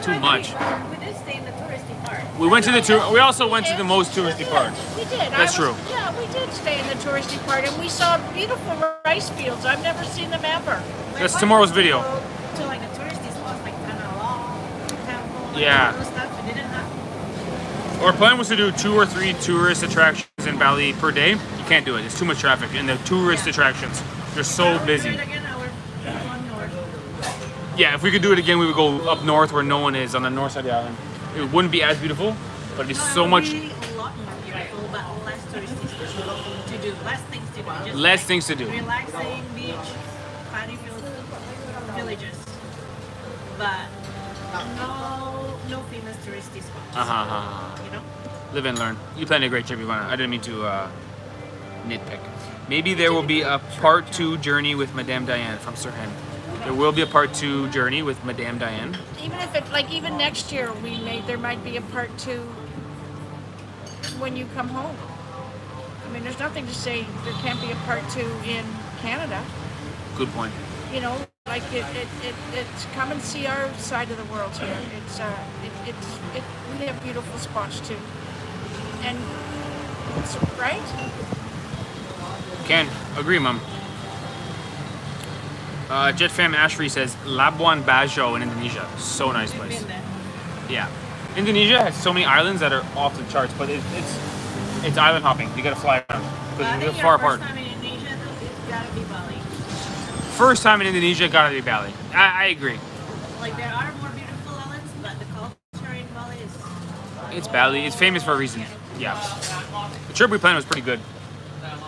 too much. We did stay in the touristy part. We went to the tour. We also went to the most touristy part. We did. That's true. Yeah, we did stay in the touristy part, and we saw beautiful rice fields. I've never seen them ever. That's tomorrow's video. To like the touristy spots like Tanah Temple. Yeah. Those stuff we didn't have. Our plan was to do 2 or 3 tourist attractions in Bali per day. You can't do it. It's too much traffic. And the tourist attractions, they're so busy. Again, one north. Yeah, if we could do it again, we would go up north where no one is on the north side of the island. It wouldn't be as beautiful, but it'd be so much A lot more beautiful, but less touristy stuff to do. Less things to do. Just less things to do. relaxing beach, party villages, but no famous touristy spots. You know. Live and learn. You planned a great trip, Ivana. I didn't mean to nitpick. Maybe there will be a part 2 journey with Madame Diane from Sirhan. There will be a part 2 journey with Madame Diane. Even if it, like, even next year, there might be a part 2 when you come home. mean, there's nothing to say there can't be a part 2 in Canada. Good point. You know, like it's come and see our side of the world here. We have beautiful spots too, and it's right. Can agree, Mom. JetFam Ashri says Labuan Bajo in Indonesia. So nice place. Been there. Yeah, Indonesia has so many islands that are off the charts, but it's island hopping. You gotta fly around I because think they're far your apart. first time in Indonesia, though, it's gotta be Bali. First time in Indonesia, gotta be Bali. I agree. Like there are more beautiful islands, but the culture in Bali is. It's Bali. It's famous for a reason. Yeah. The trip we planned was pretty good.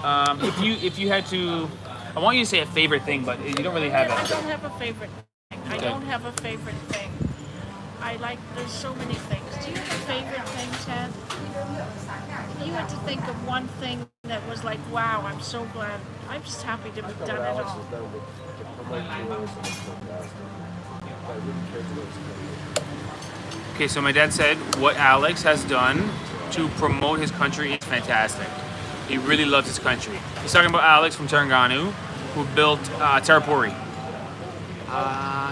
If you had to, I want you to say a favorite thing, but you don't really have I that. don't have a favorite thing. I Okay. don't have a favorite thing. There's so many things. Do you have a favorite thing, Ted? If you had to think of one thing that was like, wow, I'm so glad. I'm just happy to have done it all. Okay, so my dad said what Alex has done to promote his country is fantastic. He really loves his country. He's talking about Alex from Terengganu, who built Terrapuri.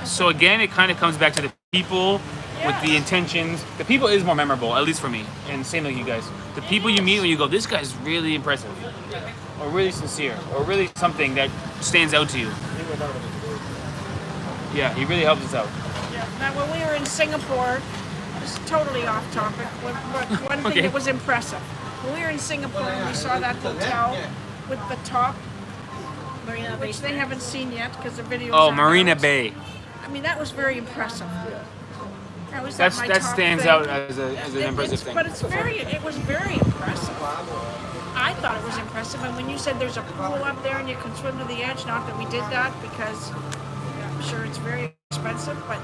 So again, it kind of comes back to the people with the intentions. The people is more memorable, at least for me, and same like you guys. The people you meet when you go, this guy's really impressive, or really sincere, or really something that stands out to you. Yeah, he really helps us out. Yeah. Now, when we were in Singapore, it's totally off topic. One thing Okay. that was impressive. When we were in Singapore and we saw that hotel with the top, Marina Bay which they haven't seen yet because the video. Oh, Marina Bay. I mean, that was very impressive. That was That my that top stands thing. out as an impressive thing. But it was very impressive. I thought it was impressive. And when you said there's a pool up there and you can swim to the edge, not that we did that because I'm sure it's very expensive, but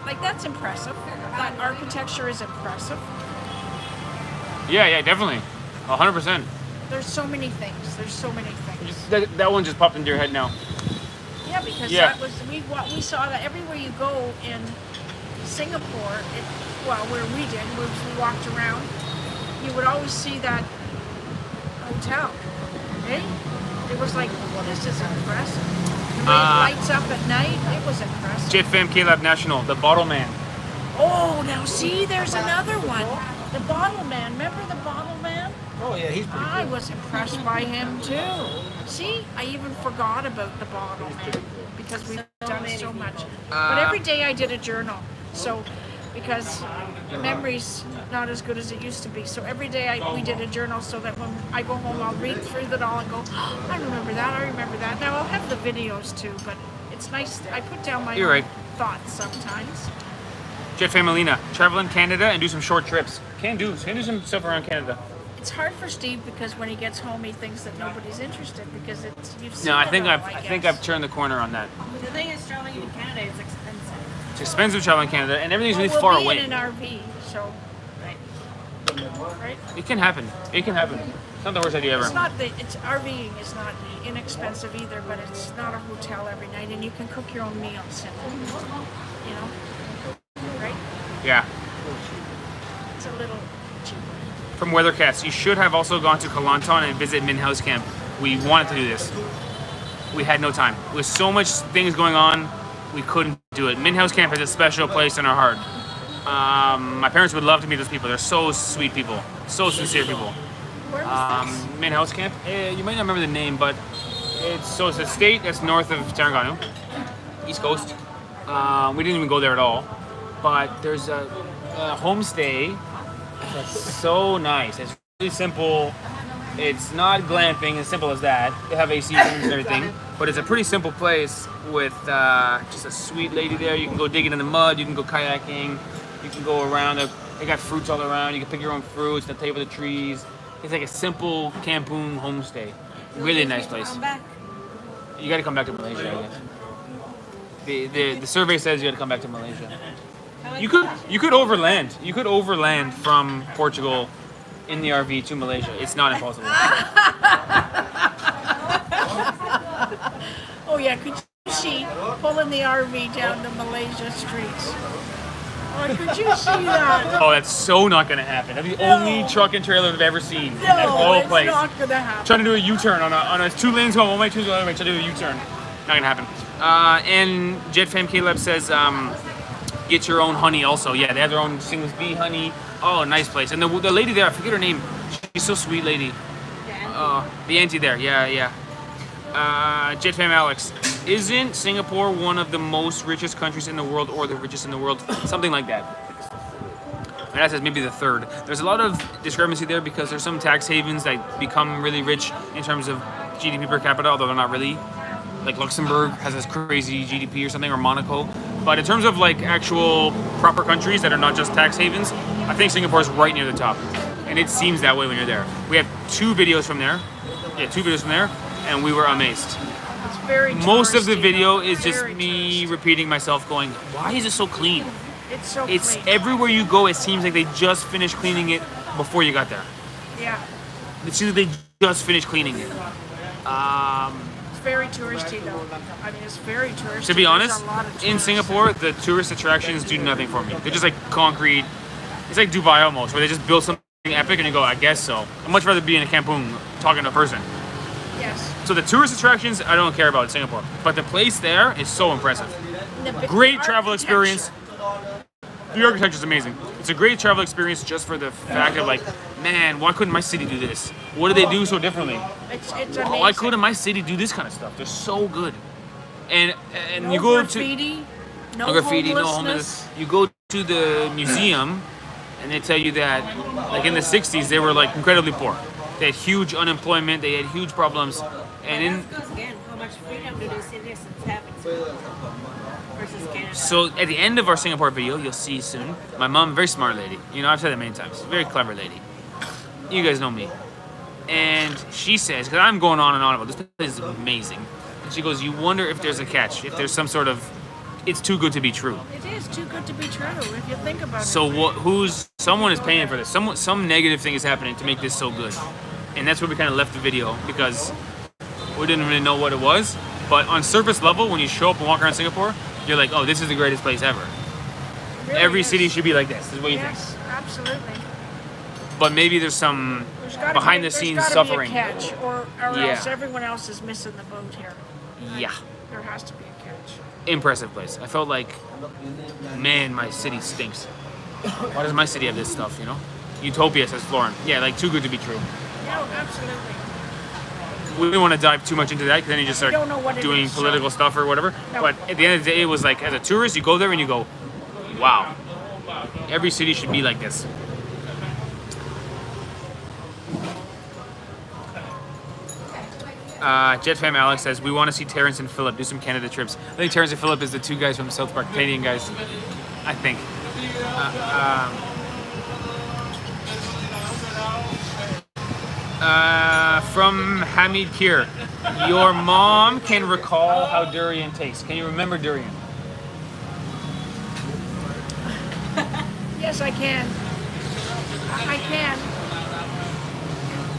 like that's impressive. That architecture is impressive. Yeah, definitely, 100%. There's so many things. There's so many things. That one just popped into your head now. Yeah, because Yeah. that was we saw that everywhere you go in Singapore. Where we did, where we walked around, you would always see that hotel. Eh? It was like, well, this is impressive. The way it lights up at night, it was impressive. JetFam K-Lab National, the Bottle Man. Oh, now see, there's another one. The Bottle Man. Remember the Bottle Man? Oh yeah, he's pretty I good. was impressed by him too. See, I even forgot about the Bottle Man because we've done so much. But every day I did a journal. So, because memory's not as good as it used to be. So every day we did a journal so that when I go home, I'll read through it all and go, oh, I remember that, I remember that. Now I'll have the videos too, but it's nice. I put down my You're own right. thoughts sometimes. JetFam Alina, travel in Canada and do some short trips. Can do some stuff around Canada. It's hard for Steve because when he gets home, he thinks that nobody's interested because you've seen No, I it think all, I think guess. I've turned the corner on that. The thing is, traveling in Canada, it's expensive. It's expensive traveling in Canada, and everything's really Well, far we'll be away. in an RV, so right. It can happen. It can happen. It's not the worst idea ever. It's not it's RVing is not inexpensive either, but it's not a hotel every night, and you can cook your own meals. And, you know, right? Yeah. It's a little cheaper. From Weathercast, you should have also gone to Kelantan and visit Min House Camp. We wanted to do this. We had no time. With so much things going on, we couldn't do it. Min House Camp has a special place in our heart. My parents would love to meet those people. They're so sweet people, so sincere people. Where was this? Min House Camp. You might not remember the name, but it's a state that's north of Terengganu, East Coast. We didn't even go there at all, but there's a homestay that's so nice. It's really simple. It's not glamping, as simple as that. They have AC rooms and everything, but it's a pretty simple place with just a sweet lady there. You can go digging in the mud. You can go kayaking. You can go around. They got fruits all around. You can pick your own fruits. They table the trees. It's like a simple Kampung homestay. Really nice place. Come back. You got to come back to Malaysia, I guess. The survey says you got to come back to Malaysia. You could overland. You could overland from Portugal in the RV to Malaysia. It's not impossible. Oh yeah, could you see pulling the RV down the Malaysia streets? Oh, could you see that? Oh, that's so not gonna happen. That's the only truck and trailer I've ever seen in that No, whole it's place. not gonna happen. Trying to do a U-turn on a 2 lanes going one way, 2 lanes the other way. Trying to do a U-turn. Not gonna happen. And JetFam Caleb says, get your own honey also. Yeah, they have their own Singles Bee honey. Oh, nice place. And the lady there, I forget her name. She's so sweet, lady. The auntie there. Yeah. JetFam Alex. Isn't Singapore one of the most richest countries in the world, or the richest in the world? Something like that. And that says maybe the third. There's a lot of discrepancy there because there's some tax havens that become really rich in terms of GDP per capita, although they're not really. Like Luxembourg has this crazy GDP or something, or Monaco. But in terms of like actual proper countries that are not just tax havens, I think Singapore is right near the top. And it seems that way when you're there. We have 2 videos from there. Yeah, 2 videos from there, and we were amazed. It's very Most of the touristy, video though. is just Very me touristy. repeating myself going, why is it so clean? It's so It's clean. everywhere you go, it seems like they just finished cleaning it before you got there. Yeah. It seems like they just finished cleaning it. It's very touristy though. I mean, it's very touristy. To be There's honest, a lot of in tourists. Singapore, the tourist attractions do nothing for me. They're just like concrete. It's like Dubai almost, where they just build something epic and you go, I guess so. I'd much rather be in a Kampung talking to a person. Yes. So the tourist attractions, I don't care about in Singapore. But the place there is so impressive. The Great travel architecture. experience. The architecture is amazing. It's a great travel experience just for the fact of like, man, why couldn't my city do this? What do they do so differently? It's amazing. Why couldn't my city do this kind of stuff? They're so good. And No you go graffiti, to no graffiti, no homelessness. homelessness. You go to the museum, and they tell you that, like in the '60s, they were like incredibly poor. They had huge unemployment. They had huge problems. And in Because again, how much freedom do these citizens have in Singapore versus Canada? so at the end of our Singapore video, you'll see soon. My mom, very smart lady. You know, I've said that many times. Very clever lady. You guys know me. And she says, because I'm going on and on about this place is amazing. And she goes, you wonder if there's a catch, if there's some sort of, it's too good to be true. It is too good to be true if you think about So it. someone is paying for this. Some negative thing is happening to make this so good. And that's where we kind of left the video because we didn't really know what it was. But on surface level, when you show up and walk around Singapore, you're like, oh, this is the greatest place ever. It really Every is. city should be like this, is what you think. Yes, absolutely. But maybe there's some There's gotta behind be, the scenes there's gotta suffering. Be a catch, or Yeah. else everyone else is missing the boat here. Yeah. There has to be a catch. Impressive place. I felt like, man, my city stinks. Why does my city have this stuff, you know? Utopia, says Florin. Yeah, like too good to be true. No, absolutely. We didn't want to dive too much into that because then you just start don't know what it doing is, so- political stuff or whatever. No. But at the end of the day, it was like, as a tourist, you go there and you go, wow, every city should be like this. JetFam Alex says, we want to see Terrence and Philip do some Canada trips. I think Terrence and Philip is the 2 guys from South Park, Canadian guys, I think. From Hamid Kir, your mom can recall how durian tastes. Can you remember durian? Yes, I can. I can.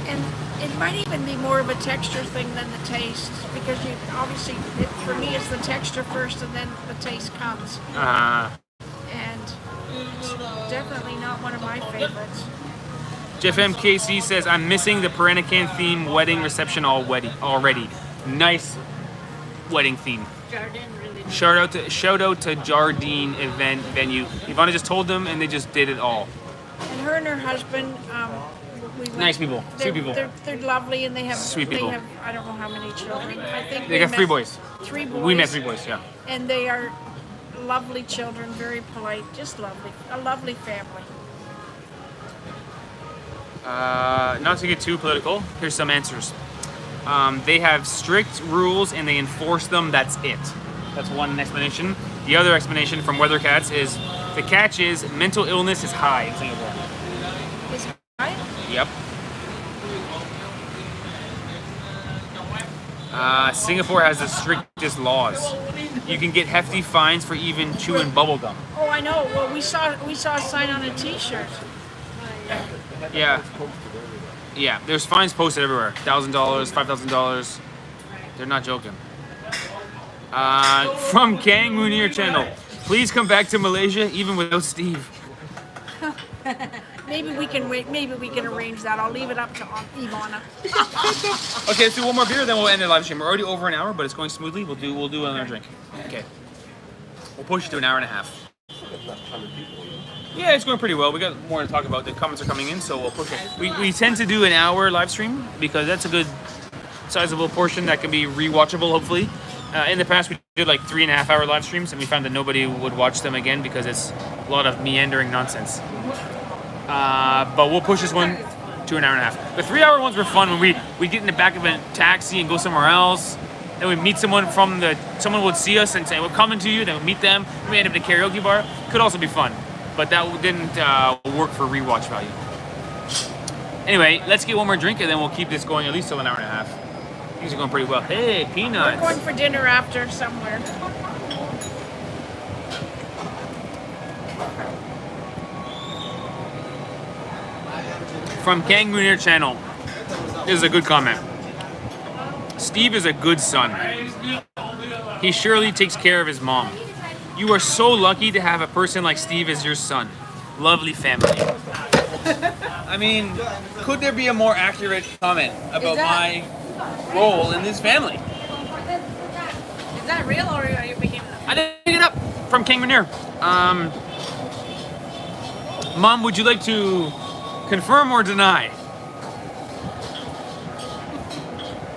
And it might even be more of a texture thing than the taste, because you obviously, for me, it's the texture first, and then the taste comes. And it's definitely not one of my favorites. JFMKC says, I'm missing the Peranakan theme wedding reception already. Nice wedding theme. Jordan really Shout out to Jardine event venue. Ivana just told them and they just did it all. And her and her husband, we went, Nice people. They're, Sweet people. They're lovely, and they have Sweet people. They have, I don't know how many children. I think They got met 3 boys. 3 boys. We met 3 boys, yeah. And they are lovely children, very polite, just lovely. A lovely family. Not to get too political, here's some answers. They have strict rules and they enforce them, that's it. That's one explanation. The other explanation from Weathercats is the catch is mental illness is high in Singapore. Is right? Yep. Singapore has the strictest laws. You can get hefty fines for even chewing bubble gum. Oh, I know. Well, we saw a sign on a T-shirt. Yeah. Yeah, there's fines posted everywhere. $1,000, $5,000. They're not joking. From Kang Munir channel. Please come back to Malaysia even without Steve. Maybe we can wait. Maybe we can arrange that. I'll leave it up to Ivana. Okay, let's do one more beer, then we'll end the live stream. We're already over an hour, but it's going smoothly. We'll do another drink. Okay. We'll push it to an hour and a half. Yeah, it's going pretty well. We got more to talk about. The comments are coming in, so we'll push it. We tend to do an hour live stream because that's a good sizable portion that can be rewatchable, hopefully. In the past, we did like 3.5 hour live streams, and we found that nobody would watch them again because it's a lot of meandering nonsense. But we'll push this one to an hour and a half. The 3 hour ones were fun when we get in the back of a taxi and go somewhere else. Then we meet someone someone would see us and say, we're coming to you. Then we meet them. We end up at a karaoke bar. Could also be fun. But that didn't work for rewatch value. Anyway, let's get one more drink and then we'll keep this going at least till an hour and a half. Things are going pretty well. Hey, peanuts. We're going for dinner after somewhere. From Kangaroo Channel. This is a good comment. Steve is a good son. He surely takes care of his mom. You are so lucky to have a person like Steve as your son. Lovely family. I mean, could there be a more accurate comment about my role in this family? Is that real or are you making it up? I didn't pick it up from King Manir. Mom, would you like to confirm or deny?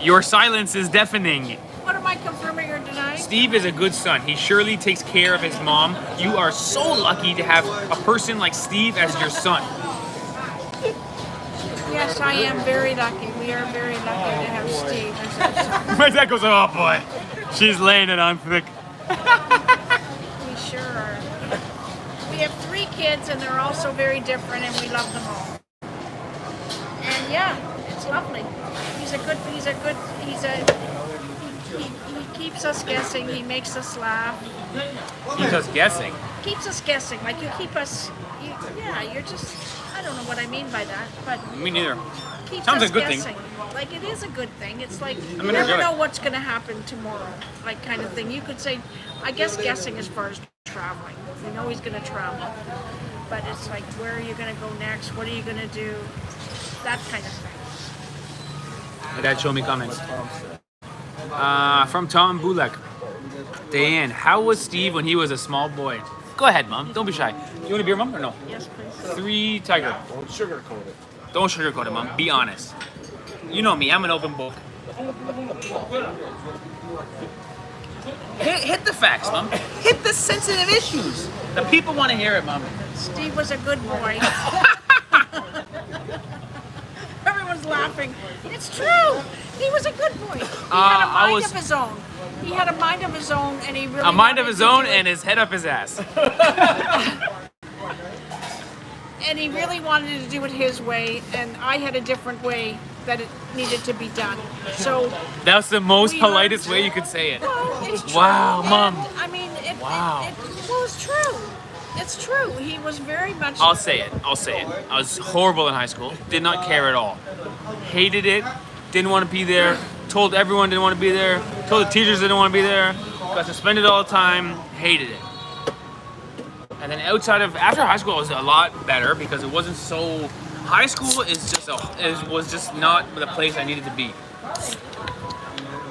Your silence is deafening. What am I confirming or denying? Steve is a good son. He surely takes care of his mom. You are so lucky to have a person like Steve as your son. Yes, I am very lucky. We are very lucky to have Steve as our son. My dad goes, oh boy, she's laying it on thick. We sure are. We have 3 kids and they're all so very different and we love them all. And yeah, it's lovely. He keeps us guessing, he makes us laugh. Keeps us guessing. Keeps us guessing, like you keep us, you're just, I don't know what I mean by that, but Me neither. keeps Sounds us a good thing. guessing. Like it is a good thing. It's like you I'm never energetic. know what's going to happen tomorrow, like kind of thing. You could say, I guess guessing as far as traveling. We know he's going to travel, but it's like, where are you going to go next? What are you going to do? That kind of thing. My dad showed me comments. From Tom Bulak. Diane, how was Steve when he was a small boy? Go ahead, Mom. Don't be shy. You want a beer, Mom, or no? Yes, please. 3 Tiger. Don't sugarcoat it. Don't sugarcoat it, Mom. Be honest. You know me. I'm an open book. Hit the facts, Mom. Hit the sensitive issues. The people want to hear it, Mom. Steve was a good boy. Everyone's laughing. It's true. He was a good boy. He had a mind of his own. He had a mind of his own, and he really A mind of wanted his to own do it. and his head up his ass. And he really wanted to do it his way, and I had a different way that it needed to be done. So, That's the most We politest learned- way you could say it. well, it's true. Wow, Mom. And, I mean, Wow. well, it's true. It's true. He was very much. I'll say it. I was horrible in high school. Did not care at all. Hated it. Didn't want to be there. Told everyone didn't want to be there. Told the teachers didn't want to be there. Got suspended all the time. Hated it. And then after high school, it was a lot better because it wasn't so. High school was just not the place I needed to be.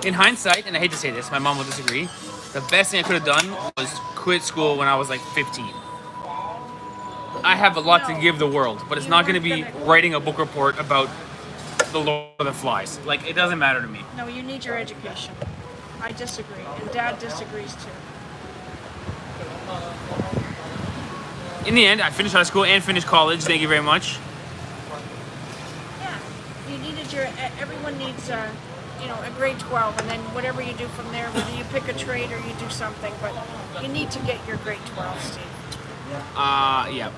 In hindsight, and I hate to say this, my mom will disagree. The best thing I could have done was quit school when I was like 15. I have a lot to give the world, but it's not going to be writing a book report about the Lord of the Flies. Like, it doesn't matter to me. No, you need your education. I disagree, and Dad disagrees too. In the end, I finished high school and finished college. Thank you very much. Yeah, you needed everyone needs a grade 12, and then whatever you do from there, whether you pick a trade or you do something, but you need to get your grade 12, Steve. Yeah.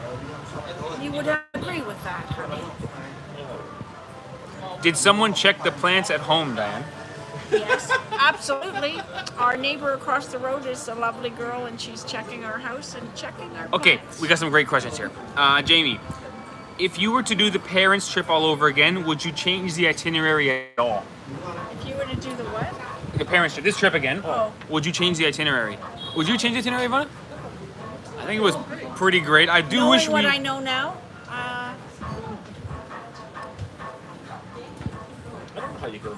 You would agree with that, honey. Did someone check the plants at home, Diane? Yes, absolutely. Our neighbor across the road is a lovely girl, and she's checking our house and checking our Okay, plants. we got some great questions here. Jamie, if you were to do the parents' trip all over again, would you change the itinerary at all? If you were to do the what? The parents' trip, this trip again, Oh. would you change the itinerary? Would you change the itinerary, Ivana? think it was pretty great. I do Knowing wish what we. I know now, I don't know how you go.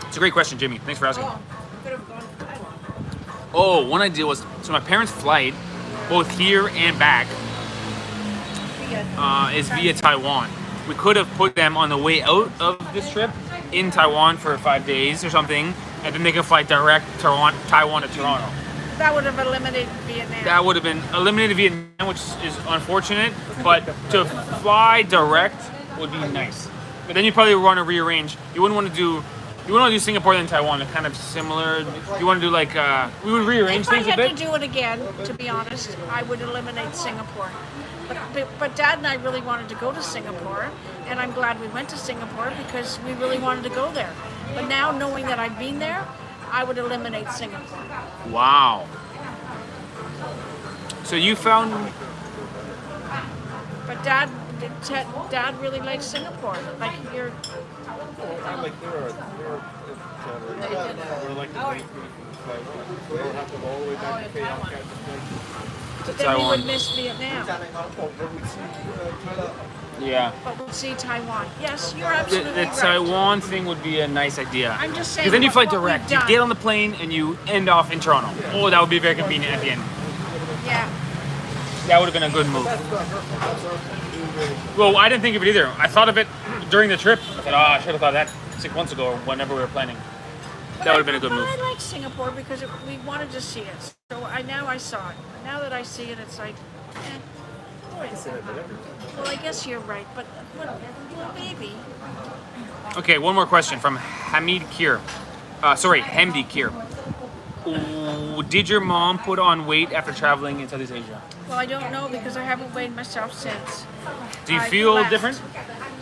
It's a great question, Jimmy. Thanks for asking. Oh, could have gone to Taiwan. Oh, one idea was so my parents' flight, both here and back, is via Taiwan. We could have put them on the way out of this trip in Taiwan for 5 days or something, and then they can fly direct Taiwan to Toronto. that would have eliminated Vietnam. That would have been eliminated Vietnam, which is unfortunate, but to fly direct would be nice. But then you probably want to rearrange. You wouldn't want to do Singapore then Taiwan. They're kind of similar. You want to do like we would rearrange If I things a had bit. to do it again, to be honest, I would eliminate Singapore. But Dad and I really wanted to go to Singapore, and I'm glad we went to Singapore because we really wanted to go there. But now, knowing that I've been there, I would eliminate Singapore. Wow. So you found But Dad really likes Singapore. Like you're, Like they're like the main from Taiwan. So they'll have to go all the way back to Taiwan. but then we Taiwan. would miss Vietnam. yeah. But we'll see Taiwan. Yes, you're The absolutely right. Taiwan thing would be a nice idea. I'm just saying Because then you fly what we've direct. You done. get on the plane and you end off in Toronto. Oh, that would be very convenient at the end. Yeah. That would have been a good move. Well, I didn't think of it either. I thought of it during the trip. I thought, I should have thought that 6 months ago or whenever we were planning. That would have been a good move. But I like Singapore because we wanted to see it. So now I saw it. Now that I see it, it's like, well, I guess you're right. But maybe. Okay, one more question from Hamid Kir. Hamdi Kir. Ooh, did your mom put on weight after traveling in Southeast Asia? Well, I don't know because I haven't weighed myself since. Do you I feel left. different?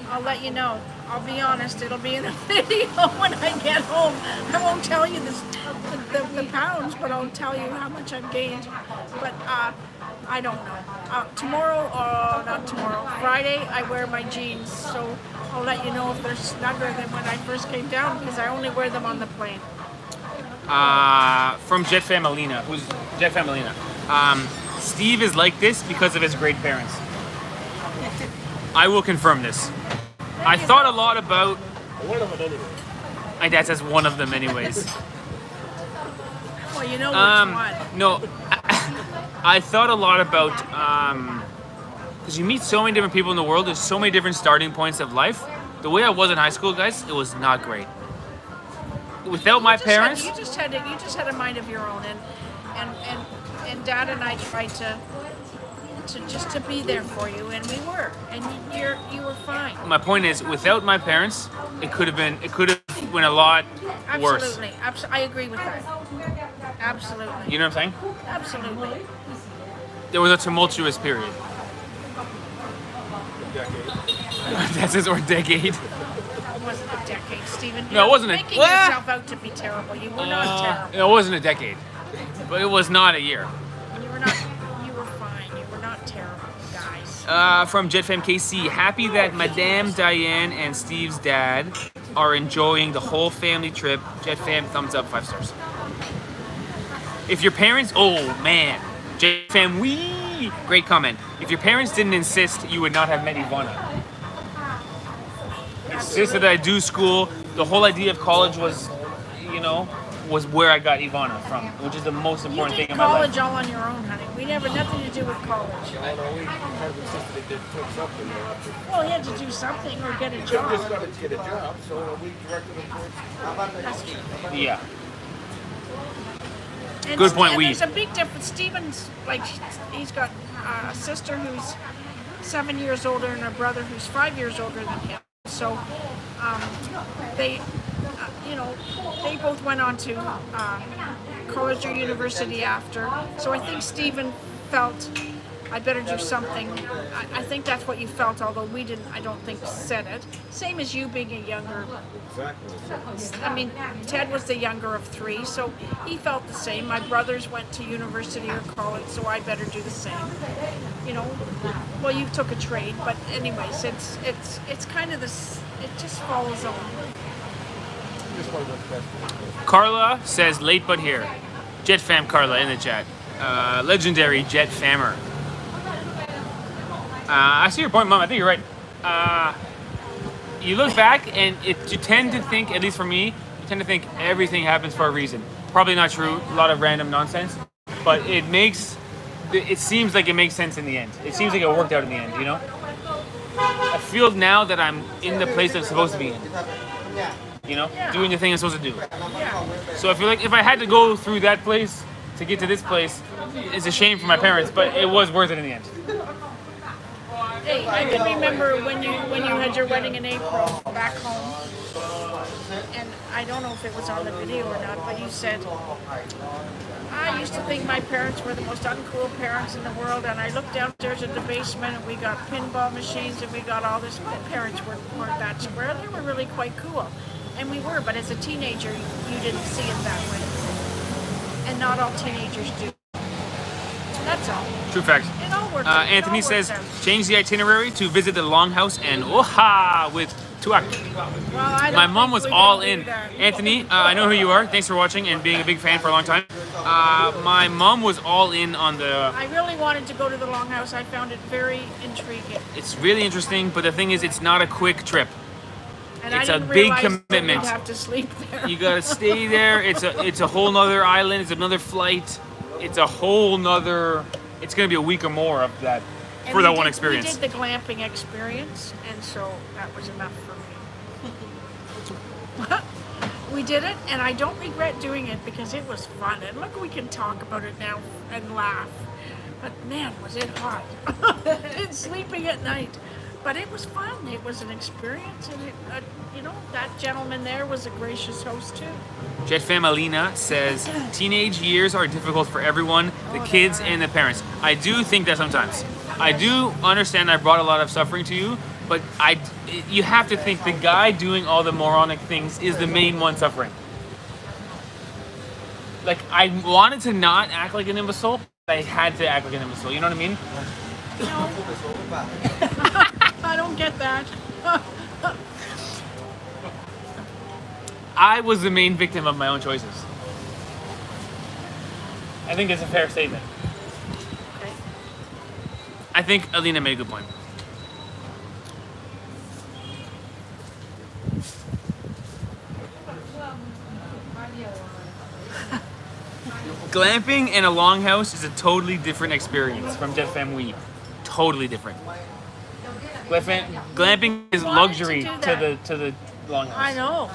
I'll let you know. I'll be honest. It'll be in a video when I get home. I won't tell you the pounds, but I'll tell you how much I've gained. But I don't know. Not tomorrow. Friday, I wear my jeans, so I'll let you know if they're snugger than when I first came down because I only wear them on the plane. From Jet Familina. Who's Jet Familina? Steve is like this because of his great parents. I will confirm this. I thought a lot about. One of it anyway. My dad says one of them, anyways. Well, you know which one. No, I thought a lot about because you meet so many different people in the world. There's so many different starting points of life. The way I was in high school, guys, it was not great. Without my parents, You just had a mind of your own, and Dad and I tried to be there for you, and we were, and you were fine. my point is, without my parents, it could have been a lot worse. Absolutely, I agree with that. Absolutely, You know what I'm saying? absolutely. There was a tumultuous period. That says or decade. It wasn't a decade, Stephen. No, it wasn't a- Making What? yourself out to be terrible. You were not terrible. It wasn't a decade, but it was not a year. You were not. You were fine. You were not terrible, guys. From JetFam KC, happy that Madame Diane and Steve's dad are enjoying the whole family trip. JetFam, thumbs up, 5 stars. If your parents, oh man, JetFam, wee, great comment. If your parents didn't insist, you would not have met Ivana. Insisted that I do school. The whole idea of college was, was where I got Ivana from, which is the most You important did thing in my life. college all on your own, honey. We never nothing to do with college. Although we kind of insisted they did something there. Well, he had to do something or get a They just job. got to get a job, so we directed them towards. That's true. Yeah. And Good point, and we. There's a big difference. Steven's he's got a sister who's 7 years older and a brother who's 5 years older than him. So they both went on to college or university after. So I think Steven felt I better do something. I think that's what you felt, although we didn't. I don't think said it. Same as you being a younger. Exactly. I mean, Ted was the younger of 3, so he felt the same. My brothers went to university or college, so I better do the same. Well, you took a trade, but anyways, it's kind of this. It just follows on. just want what's best for you. Carla says late but here. Jet fam Carla in the chat. Legendary Jet fammer. I see your point, Mom. I think you're right. You look back and you tend to think, at least for me, you tend to think everything happens for a reason. Probably not true. A lot of random nonsense, but it seems like it makes sense in the end. It seems like it worked out in the end, you know? I feel now that I'm in the place I'm supposed to be in. You know? Doing the thing I'm supposed to do. So I feel like if I had to go through that place to get to this place, it's a shame for my parents, but it was worth it in the end. Hey, I can remember when you had your wedding in April back home, and I don't know if it was on the video or not, but you said, I used to think my parents were the most uncool parents in the world, and I looked downstairs at the basement and we got pinball machines and we got all this. My parents weren't that square. They were really quite cool. And we were, but as a teenager, you didn't see it that way. And not all teenagers do. That's all. True fact. It all works. Anthony says, change the itinerary to visit the Longhouse and Oha with Tuak. Well, I don't My mom think was we all can do in. that. Anthony, I know who you are. Thanks for watching and being a big fan for a long time. My mom was all in on the... I really wanted to go to the Longhouse. I found it very intriguing. It's really interesting, but the thing is, it's not a quick trip. And It's I a didn't big realize that commitment. You'd have to sleep there. You gotta stay there. It's a whole nother island. It's another flight. It's a whole nother... It's gonna be a week or more of that And for we that one did- experience. We did the glamping experience, and so that was enough for me. We did it, and I don't regret doing it because it was fun. And look, we can talk about it now and laugh. But man, was it hot. And sleeping at night. But it was fun. It was an experience, and that gentleman there was a gracious host too. Jet Famalina says, teenage years are difficult for everyone, the kids and the parents. I do think that sometimes. I do understand I brought a lot of suffering to you, but you have to think the guy doing all the moronic things is the main one suffering. Like, I wanted to not act like an imbecile, but I had to act like an imbecile. You know what I mean? I don't get that. I was the main victim of my own choices. I think that's a fair statement. Okay. I think Alina made a good point. Glamping and a longhouse is a totally different experience from Jet Fam Wii. Totally different. Glamping is luxury to the longhouse. I know.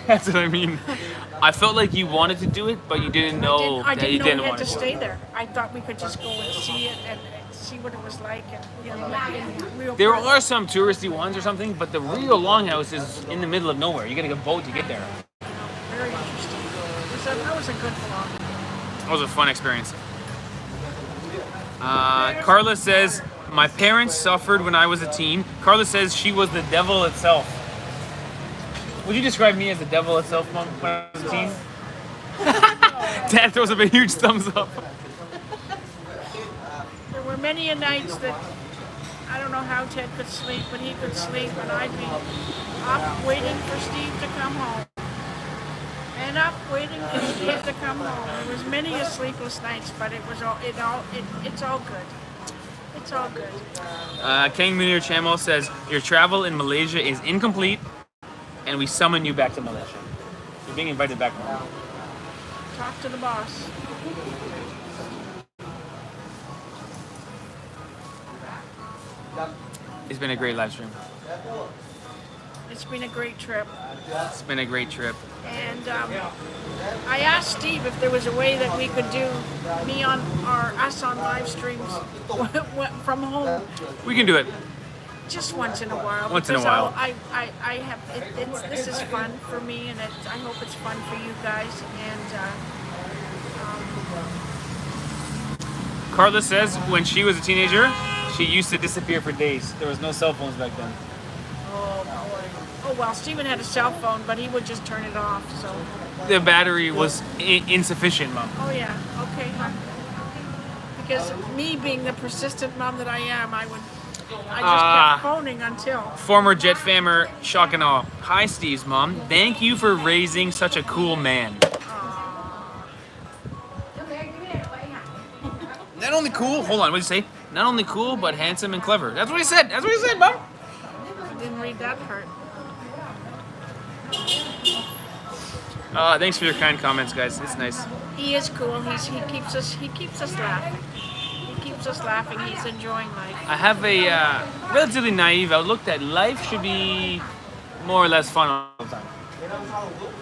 That's what I mean. I felt like you wanted to do it, but you didn't know I that you didn't know didn't we had want to to. stay there. I thought we could just go and see it and see what it was like, and in real. There person. are some touristy ones or something, but the real longhouse is in the middle of nowhere. You gotta get a boat to get there. Very interesting. That was a good vlog. That was a fun experience. Carla says, my parents suffered when I was a teen. Carla says she was the devil itself. Would you describe me as the devil itself, Mom, when I was a teen? Dad throws up a huge thumbs up. There were many a nights that I don't know how Ted could sleep, but he could sleep, and I'd be up waiting for Steve to come home. And up waiting for Steve to come home. There was many a sleepless nights, but it's all good. It's all good. Kang Munir Chamel says, your travel in Malaysia is incomplete, and we summon you back to Malaysia. You're being invited back, Mom. Talk to the boss. It's been a great live stream. It's been a great trip. It's been a great trip. And I asked Steve if there was a way that we could do us on live streams from home. We can do it. Just once in a while. Once in a because while. I have this is fun for me, and I hope it's fun for you guys. And Carla says when she was a teenager, she used to disappear for days. There was no cell phones back then. oh boy. Oh well, Steven had a cell phone, but he would just turn it off. So. The battery was insufficient, Mom. Oh yeah. Okay. Because me being the persistent mom that I am, I would I just kept phoning until. Former Jet Fammer, shock and awe. Hi, Steve's mom. Thank you for raising such a cool man. Not only cool, hold on, what did you say? Not only cool, but handsome and clever. That's what he said. That's what he said, Mom. I didn't read that part. Thanks for your kind comments, guys. It's nice. He is cool. He keeps us laughing. He keeps us laughing. He's enjoying life. I have a relatively naive outlook that life should be more or less fun all the time.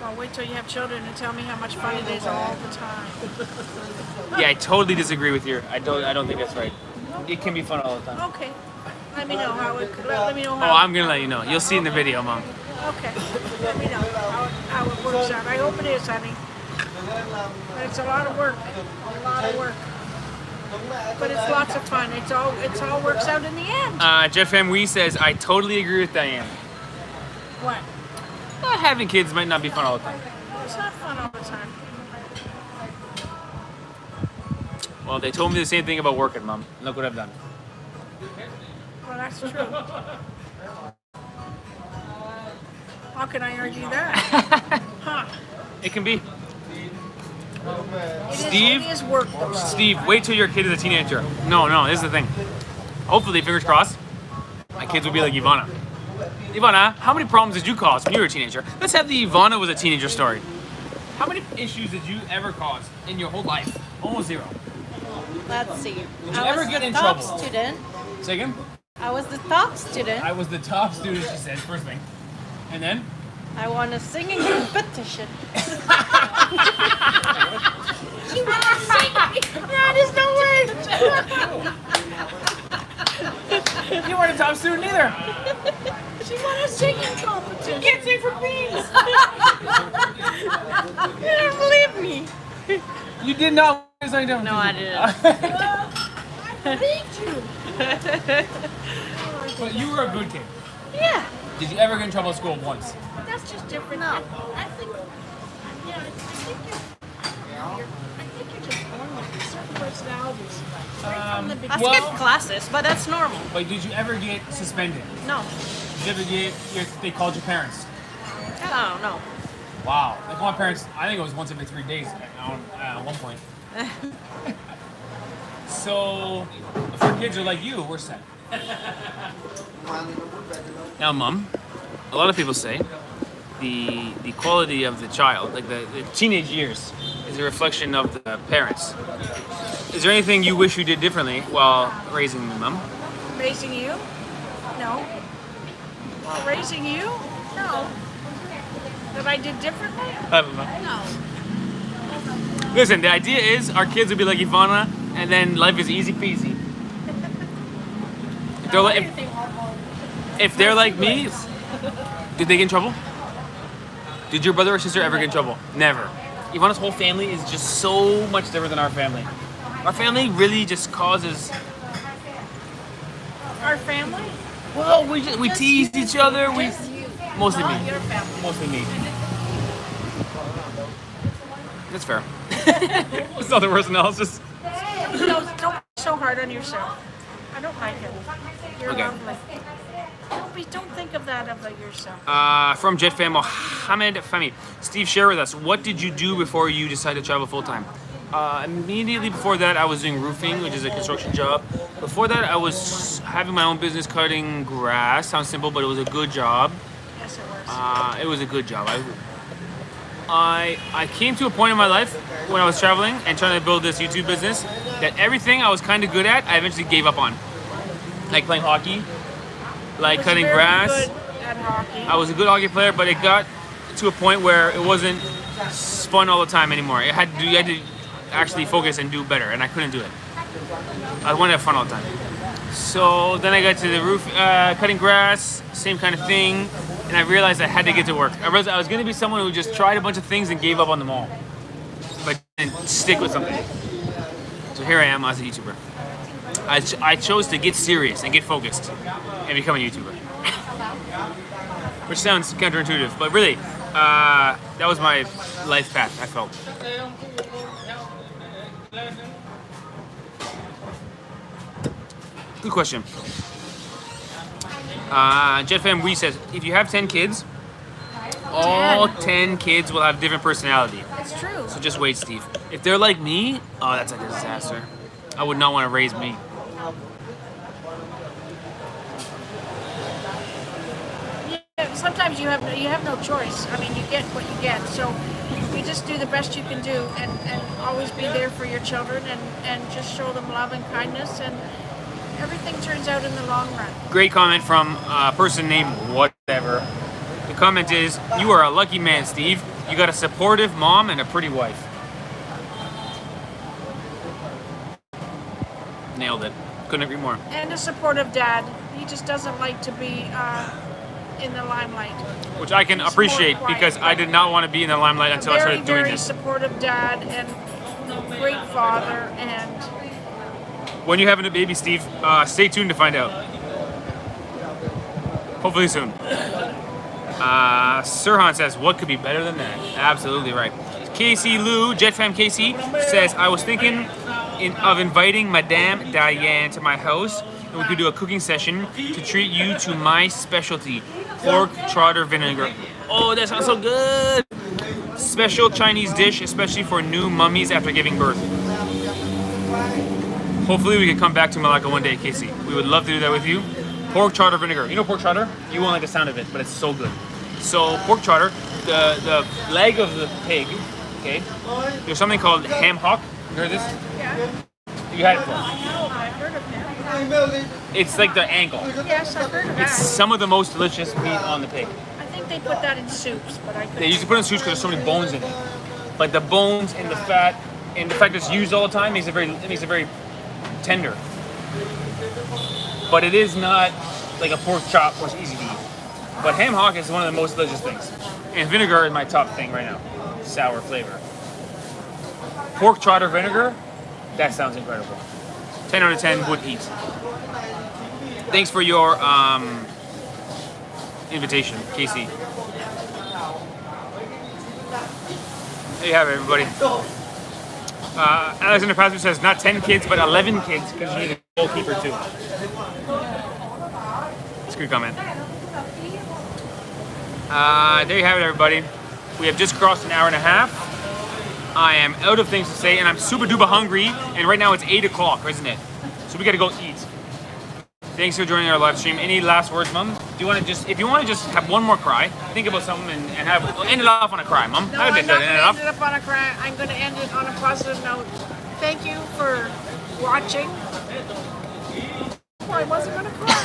Well, wait till you have children and tell me how much fun it is all the time. Yeah, I totally disagree with you. I don't think that's right. It can be fun all the time. Okay. Let me know how it. Let me know Oh, how. I'm gonna let you know. You'll see in the video, Mom. Okay. Let me know how it works out. I hope it is, honey. But it's a lot of work. A lot of work. But it's lots of fun. It's all works out in the end. Jeff M. Wee says, I totally agree with Diane. What? Having kids might not be fun all the time. It's not fun all the time. Well, they told me the same thing about working, Mom. Look what I've done. Well, that's true. How can I argue that? Huh? It can be. It is work, though. Steve, wait till your kid is a teenager. No, this is the thing. Hopefully, fingers crossed, my kids will be like Ivana. Ivana, how many problems did you cause when you were a teenager? Let's have the Ivana was a teenager story. How many issues did you ever cause in your whole life? Almost zero. Let's see. Did you ever get in trouble? Student. Second? I was the top student. I was the top student, she said, first thing. And then? I won a singing competition. There's no way! You weren't a top student either. She won a singing competition. You can't sing for beans. You don't believe me. You did not win a singing competition. No, I didn't. I believed you. But you were a good kid. Yeah. Did you ever get in trouble at school once? But that's just different. No. I think you're just born with certain personalities. Right from the I beginning. skipped classes, but that's normal. But did you ever get suspended? No. Did you ever they called your parents? Oh, no. Wow. Like my parents, I think it was once every 3 days at one point. So, if our kids are like you, we're set. Now, Mom, a lot of people say the quality of the child, like the teenage years, is a reflection of the parents. Is there anything you wish you did differently while raising me, Mom? Raising you? No. Well, raising you? No. That I did differently? No. Listen, the idea is our kids would be like Ivana, and then life is easy peasy. If they're like me, did they get in trouble? Did your brother or sister ever get in trouble? Never. Ivana's whole family is just so much different than our family. Our family really just causes. Our family? Well, we tease each other. Mostly me. Your family. Mostly me. That's fair. It's not the worst analysis. Don't be so hard on yourself. I don't like it. You're Okay. lovely. Don't think of that of yourself. From Jet Fam, Mohammed Femi. Steve, share with us, what did you do before you decided to travel full time? Immediately before that, I was doing roofing, which is a construction job. Before that, I was having my own business cutting grass. Sounds simple, but it was a good job. Yes, it was. It was a good job. I came to a point in my life when I was traveling and trying to build this YouTube business that everything I was kind of good at, I eventually gave up on. Like playing hockey, like Was cutting very grass. good at hockey. I was a good hockey player, but it got to a point where it wasn't fun all the time anymore. You had to actually focus and do better, and I couldn't do it. I wanted to have fun all the time. So then I got to the roof, cutting grass, same kind of thing, and I realized I had to get to work. I realized I was going to be someone who just tried a bunch of things and gave up on them all, but didn't stick with something. So here I am as a YouTuber. I chose to get serious and get focused and become a YouTuber. Which sounds counterintuitive, but really, that was my life path, I felt. Good question. JetFam Wee says, if you have 10 kids, all 10 kids will have different personality. It's true. So just wait, Steve. If they're like me, oh, that's a disaster. I would not want to raise me. Yeah, sometimes you have no choice. I mean, you get what you get. So you just do the best you can do, and always be there for your children, and just show them love and kindness, and everything turns out in the long run. Great comment from a person named whatever. The comment is, you are a lucky man, Steve. You got a supportive mom and a pretty wife. Nailed it. Couldn't agree more. And a supportive dad. He just doesn't like to be in the limelight. Which I can He's appreciate more quiet. because I did not want to be in the limelight until I Very, started doing very this. supportive dad and great father, and When you having a baby, Steve, stay tuned to find out. Hopefully soon. Sirhan says, what could be better than that? Absolutely right. Casey Lou, JetFam Casey, says, I was thinking of inviting Madame Diane to my house, and we could do a cooking session to treat you to my specialty, pork trotter vinegar. Oh, that sounds so good! Special Chinese dish, especially for new mummies after giving birth. Hopefully we can come back to Malacca one day, Casey. We would love to do that with you. Pork trotter vinegar. You know pork trotter? You won't like the sound of it, but it's so good. So pork trotter, the leg of the pig, okay? There's something called ham hock. You heard this? yeah, You had it before. I've heard of him. It's like the ankle. Yes, I've heard of It's that. some of the most delicious meat on the pig. I think they put that in soups, but I They couldn't. usually put it in soups because there's so many bones in it. But the bones and the fat and the fact that it's used all the time makes it very tender. But it is not like a pork chop where it's easy to eat. But ham hock is one of the most delicious things. And vinegar is my top thing right now. Sour flavor. Pork trotter vinegar, that sounds incredible. 10 out of 10 would eat. Thanks for your invitation, Casey. There you have it, everybody. Alexander Pastor says, not 10 kids, but 11 kids, because you need a goalkeeper too. That's a good comment. There you have it, everybody. We have just crossed an hour and a half. I am out of things to say, and I'm super duper hungry, and right now it's 8 o'clock, isn't it? So we gotta go eat. Thanks for joining our live stream. Any last words, Mom? Do you want to just, if you want to just have one more cry, think about something and end it off on a cry, Mom. No, I'm not going to end it up on a cry. I'm going to end it on a positive note. Thank you for watching. Well, I wasn't going to cry.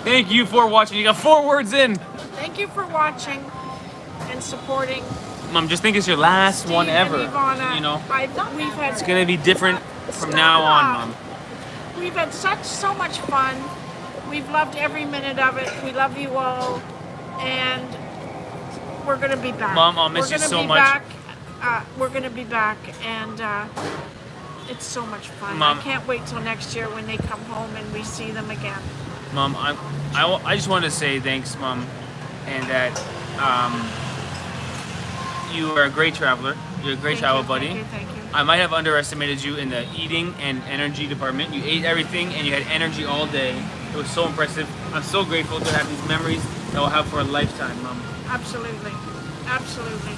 Thank you for watching. You got 4 words in. Thank you for watching and supporting Mom, just think it's your last Steve one ever. and Ivana. You know, We've had, it's gonna be different from now on, Mom. We've had so much fun. We've loved every minute of it. We love you all, and we're gonna be back. Mom, I'll miss you so much. We're gonna be back, and it's so much fun. Mom. I can't wait till next year when they come home and we see them again. Mom, I just wanted to say thanks, Mom, and that you are a great traveler. You're a great travel buddy. Thank you. I might have underestimated you in the eating and energy department. You ate everything and you had energy all day. It was so impressive. I'm so grateful to have these memories that we'll have for a lifetime, Mom. Absolutely. Absolutely.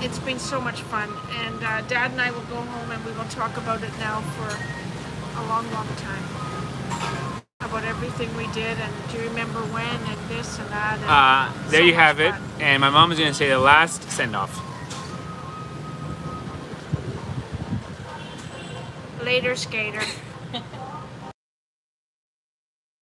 It's been so much fun, and Dad and I will go home and we will talk about it now for a long, long time. About everything we did, and do you remember when, and this and that. And There so you much have it. fun. And my mom is going to say the last send-off. Later, skater.